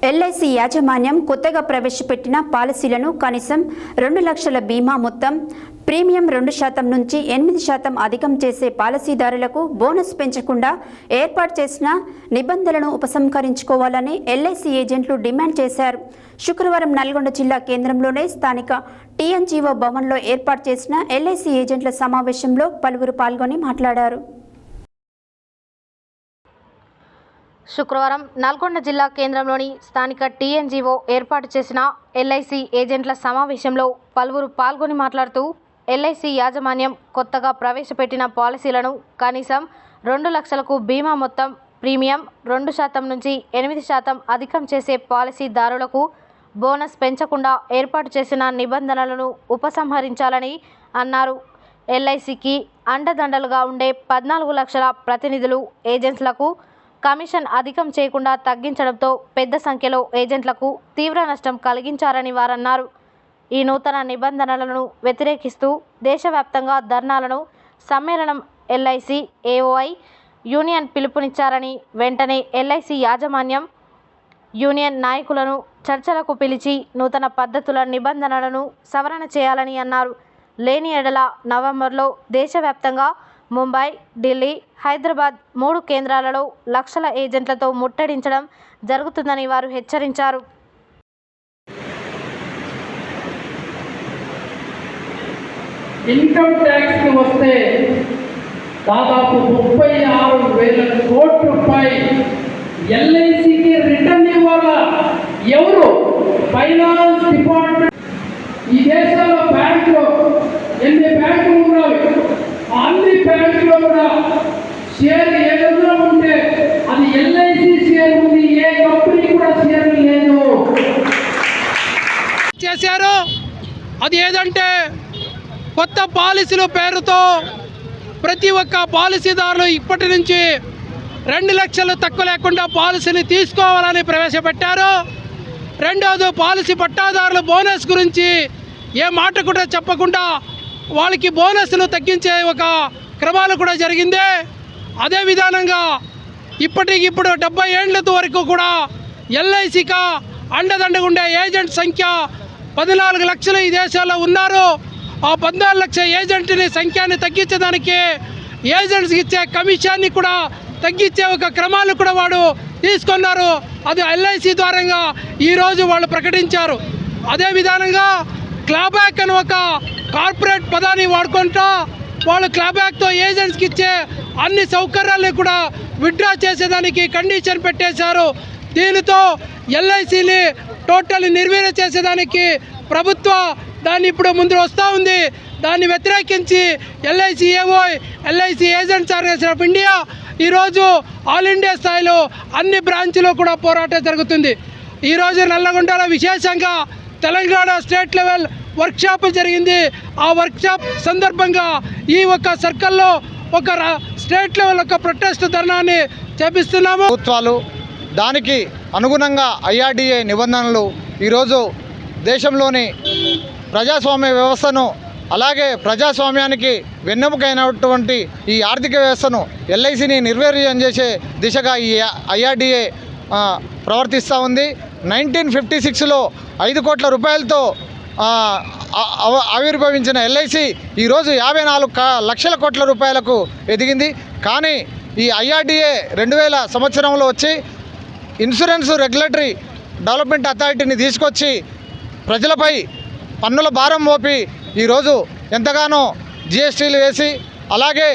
A: ఎల్ఐసి యాజమాన్యం కొత్తగా ప్రవేశపెట్టిన పాలసీలను కనీసం 2 లక్షల బీమా మొత్తం, ప్రీమియం 2% నుంచి 8% అధికం చేసే పాలసీదారులకు బోనస్ పెంచకుండా ఏర్పాటు చేసిన నిబంధనలను ఉపసంహరించుకోవాలని ఎల్ఐసి ఏజెంట్లు డిమాండ్ చేశారు. శుక్రవారం నల్గొండ జిల్లా కేంద్రంలోని స్థానిక టీఎన్జీఓ భవన్లో ఏర్పాటు చేసిన ఎల్ఐసి ఏజెంట్ల సమావేశంలో పలువురు పాల్గొని మాట్లాడారు.
C: శుక్రవారం నల్గొండ జిల్లా కేంద్రంలోని స్థానిక టీఎన్జీఓ ఏర్పాటు చేసిన ఎల్ఐసి ఏజెంట్ల సమావేశంలో పలువురు పాల్గొని మాట్లాడుతూ ఎల్ఐసి యాజమాన్యం కొత్తగా ప్రవేశపెట్టిన పాలసీలను కనీసం 2 లక్షలకు బీమా మొత్తం, ప్రీమియం 2% నుంచి 8% అధికం చేసే పాలసీదారులకు బోనస్ పెంచకుండా ఏర్పాటు చేసిన నిబంధనలను ఉపసంహరించాలని అన్నారు. ఎల్ఐసికి అండదండలుగా ఉండే 14 లక్షల ప్రతినిధులు, ఏజెంట్లకు కమిషన్ అధికం చేయకుండా తగ్గించడంతో పెద్ద సంఖ్యలో ఏజెంట్లకు తీవ్ర నష్టం కలిగించారని వారన్నారు. ఈ నూతన నిబంధనలను వ్యతిరేకిస్తూ దేశవ్యాప్తంగా ధర్నాలను, సమ్మేళనం ఎల్ఐసి ఏఓఐ యూనియన్ పిలుపునిచ్చారని, వెంటనే ఎల్ఐసి యాజమాన్యం యూనియన్ నాయకులను చర్చలకు పిలిచి నూతన పద్ధతుల నిబంధనలను సవరణ చేయాలని అన్నారు. లేని ఎడల నవంబర్లో దేశవ్యాప్తంగా ముంబై, ఢిల్లీ, హైదరాబాద్ 3 కేంద్రాలలో లక్షల ఏజెంట్లతో ముట్టడించడం జరుగుతుందని వారు హెచ్చరించారు.
S: ఇన్కమ్ ట్యాక్స్ వస్తే దాదాపు 36,000 కోట్ల రూపాయలు ఎల్ఐసికి రిటర్న్ ఇవ్వాలా. ఎవరు? Finance department. ఈ దేశంలో బ్యాంకులో ఎన్ని బ్యాంకులు ఉన్నాయి, అన్ని బ్యాంకులో కూడా షేర్ ఏదైనా ఉంటే అది ఎల్ఐసి షేర్ ఉంది, ఏ కంపెనీ కూడా షేర్ లేదు. చేశారు అది ఏదంటే కొత్త పాలసీల పేరుతో ప్రతి ఒక్క పాలసీదారులు ఇప్పటి నుంచి 2 లక్షలు తక్కువ లేకుండా పాలసీని తీసుకోవాలని ప్రవేశపెట్టారు. రెండోది పాలసీ పట్టాదారుల బోనస్ గురించి ఏ మాట కూడా చెప్పకుండా వాళ్ళకి బోనస్ను తగ్గించే ఒక క్రమాలు కూడా జరిగింది. అదే విధానంగా ఇప్పటికిప్పుడు 70 ఏళ్ల వరకు కూడా ఎల్ఐసిగా అండదండగా ఉండే ఏజెంట్ సంఖ్య 14 లక్షలు ఈ దేశాల్లో ఉన్నారు. ఆ 14 లక్షల ఏజెంట్ని సంఖ్యాన్ని తగ్గించడానికి ఏజెంట్స్కి ఇచ్చే కమిషన్ని కూడా తగ్గించే ఒక క్రమాలు కూడా వాడు తీసుకున్నారు. అది ఎల్ఐసి ద్వారంగా ఈరోజు వాళ్ళు ప్రకటించారు. అదే విధానంగా క్లాబ్యాక్ అని ఒక కార్పొరేట్ పదాన్ని వాడుకుంటా వాళ్ళు క్లాబ్యాక్తో ఏజెంట్స్కి ఇచ్చే అన్ని సౌకర్యాలను కూడా విత్డ్రా చేసేదానికి కండిషన్ పెట్టేశారు. దీనితో ఎల్ఐసిని టోటల్ నిర్వీర్యం చేసేదానికి ప్రభుత్వ దాన్ని ఇప్పుడు ముందు వస్తూ ఉంది. దాన్ని వ్యతిరేకించి LIC AOI, LIC agents association of India ఈరోజు ఆల్ ఇండియా స్థాయిలో అన్ని బ్రాంచ్లో కూడా పోరాటం జరుగుతుంది. ఈరోజు నల్లగొండలో విశేషంగా తెలంగాణ స్టేట్ లెవెల్ వర్క్షాప్ జరిగింది. ఆ వర్క్షాప్ సందర్భంగా ఈ ఒక్క సర్కిల్లో ఒక స్టేట్ లెవెల్ ఒక ప్రొటెస్ట్ ధర్నాన్ని చేపిస్తున్నాము.
Q: ప్రభుత్వాలు దానికి అనుగుణంగా ఐఆర్డిఏ నిబంధనలు ఈరోజు దేశంలోని ప్రజాస్వామ్య వ్యవస్థను అలాగే ప్రజాస్వామ్యానికి వెన్నెముకైనటువంటి ఈ ఆర్థిక వ్యవస్థను ఎల్ఐసిని నిర్వీర్యం చేసే దిశగా ఈ ఐఆర్డిఏ ప్రవర్తిస్తూ ఉంది. 1956లో 5 కోట్ల రూపాయలతో ఆవిర్భవించిన ఎల్ఐసి ఈరోజు 54 లక్షల కోట్ల రూపాయలకు ఎదిగింది. కానీ ఈ ఐఆర్డిఏ 2000 సంవత్సరంలో వచ్చి ఇన్సూరెన్స్ రెగ్యులేటరీ డెవలప్మెంట్ అథారిటీని తీసుకొచ్చి ప్రజలపై పన్నుల భారం మోపి ఈరోజు ఎంతగానో జిఎస్టీలు వేసి అలాగే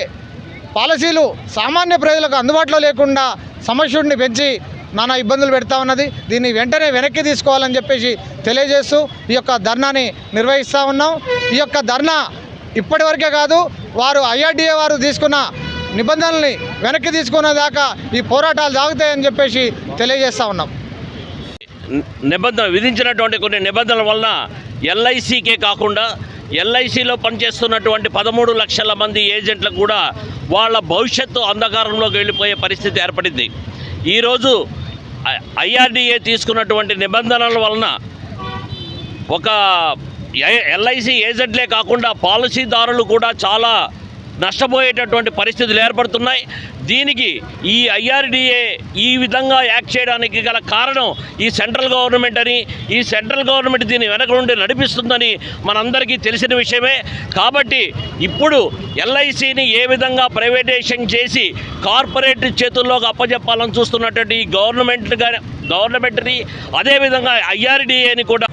Q: పాలసీలు సామాన్య ప్రజలకు అందుబాటులో లేకుండా సమస్యుడిని పెంచి నానా ఇబ్బందులు పెడతా ఉన్నది. దీన్ని వెంటనే వెనక్కి తీసుకోవాలని చెప్పేసి తెలియజేస్తూ ఈ యొక్క ధర్నాని నిర్వహిస్తూ ఉన్నాం. ఈ యొక్క ధర్నా ఇప్పటివరకే కాదు, వారు ఐఆర్డిఏ వారు తీసుకున్న నిబంధనల్ని వెనక్కి తీసుకునే దాకా ఈ పోరాటాలు సాగుతాయని చెప్పేసి తెలియజేస్తూ ఉన్నాం.
T: విధించినటువంటి కొన్ని నిబంధనల వలన ఎల్ఐసికే కాకుండా ఎల్ఐసిలో పనిచేస్తున్నటువంటి 13 లక్షల మంది ఏజెంట్లకు కూడా వాళ్ళ భవిష్యత్తు అంధకారంలోకి వెళ్ళిపోయే పరిస్థితి ఏర్పడింది. ఈరోజు ఐఆర్డిఏ తీసుకున్నటువంటి నిబంధనల వలన ఒక ఎల్ఐసి ఏజెంట్లే కాకుండా పాలసీదారులు కూడా చాలా నష్టపోయేటటువంటి పరిస్థితులు ఏర్పడుతున్నాయి. దీనికి ఈ ఐఆర్డిఏ ఈ విధంగా యాక్ట్ చేయడానికి గల కారణం ఈ సెంట్రల్ గవర్నమెంట్ అని, ఈ సెంట్రల్ గవర్నమెంట్ దీన్ని వెనక నుండి నడిపిస్తుందని మనందరికీ తెలిసిన విషయమే. కాబట్టి ఇప్పుడు ఎల్ఐసిని ఏ విధంగా ప్రైవేటైజేషన్ చేసి కార్పొరేట్ చేతుల్లోకి అప్పచెప్పాలని చూస్తున్నటువంటి ఈ గవర్నమెంట్ని అదేవిధంగా ఐఆర్డిఏని కూడా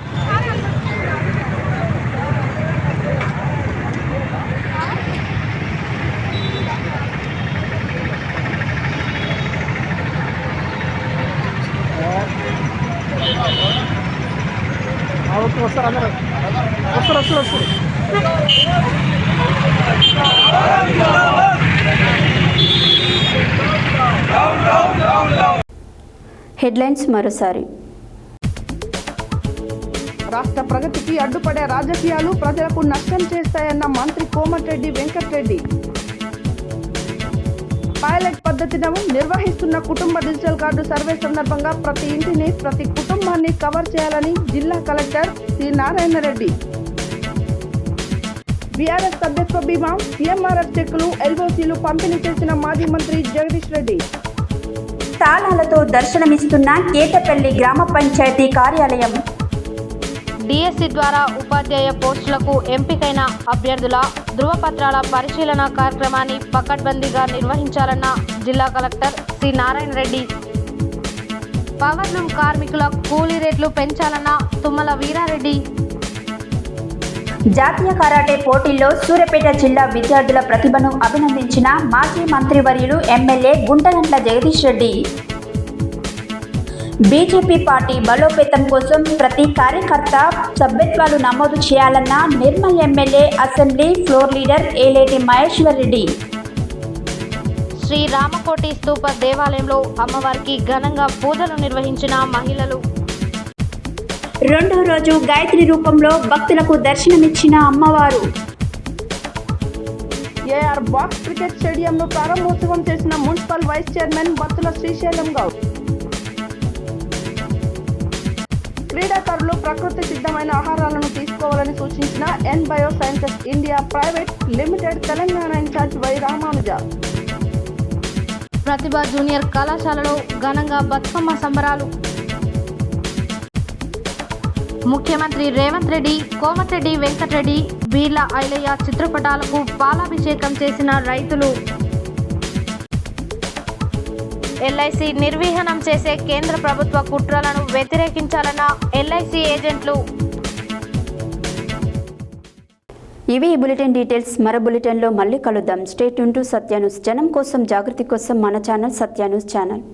A: హెడ్లైన్స్ మరోసారి.
B: రాష్ట్ర ప్రగతికి అడ్డుపడే రాజకీయాలు ప్రజలకు నష్టం చేస్తాయన్న మంత్రి కోమటిరెడ్డి వెంకటరెడ్డి. పైలట్ పద్ధతిని నిర్వహిస్తున్న కుటుంబ డిజిటల్ కార్డు సర్వే సందర్భంగా ప్రతి ఇంటిని, ప్రతి కుటుంబాన్ని కవర్ చేయాలని జిల్లా collector C Narayana Reddy. BRS సభ్యత్వ బీమా, సీఎంఆర్ఎఫ్ చెక్కులు, ఎల్ఓసీలు పంపిణీ చేసిన మాజీ మంత్రి జగదీష్ రెడ్డి.
A: తాళాలతో దర్శనమిస్తున్న కేతపల్లి గ్రామ పంచాయతీ కార్యాలయం.
C: డిఎస్సి ద్వారా ఉపాధ్యాయ పోస్టులకు ఎంపికైన అభ్యర్థుల ధృవపత్రాల పరిశీలన కార్యక్రమాన్ని పకడ్బందీగా నిర్వహించాలన్న జిల్లా collector C Narayana Reddy. Powerloom కార్మికుల కూలీ రేట్లు పెంచాలన్న తుమ్మల వీరారెడ్డి.
A: జాతీయ కరాటే పోటీల్లో సూర్యాపేట జిల్లా విద్యార్థుల ప్రతిభను అభినందించిన మాజీ మంత్రివర్యులు MLA Guntakandla Jagadish Reddy. BJP party బలోపేతం కోసం ప్రతి కార్యకర్త సభ్యత్వాలు నమోదు చేయాలన్న Nirmal MLA assembly floor leader Eleti Maheshwar Reddy.
C: Shri Ramakoti స్తూప దేవాలయంలో అమ్మవారికి ఘనంగా పూజలు నిర్వహించిన మహిళలు.
A: రెండో రోజు గాయత్రి రూపంలో భక్తులకు దర్శనమిచ్చిన అమ్మవారు.
B: ఏఆర్ బాక్స్ క్రికెట్ స్టేడియంను ప్రారంభోత్సవం చేసిన municipal vice chairman Battula Srisailam Goud. క్రీడాకారులు ప్రకృతి సిద్ధమైన ఆహారాలను తీసుకోవాలని సూచించిన N bio sciences India private limited Telangana incharge Y Ramanuja.
C: ప్రతిభ జూనియర్ కళాశాలలో ఘనంగా బతుకమ్మ సంబరాలు. ముఖ్యమంత్రి రేవంత్ రెడ్డి, కోమటిరెడ్డి వెంకటరెడ్డి, బీర్ల ఐలయ్య చిత్రపటాలకు పాలాభిషేకం చేసిన రైతులు. ఎల్ఐసి నిర్వహణం చేసే కేంద్ర ప్రభుత్వ కుట్రలను వ్యతిరేకించాలన్న ఎల్ఐసి ఏజెంట్లు.
A: ఇవి ఈ బులెటిన్ డీటెయిల్స్. మరో బులెటిన్లో మళ్ళీ కలుద్దాం. Stay tune to Satya news. జనం కోసం, జాగృతి కోసం మన ఛానల్ సత్య న్యూస్ ఛానల్.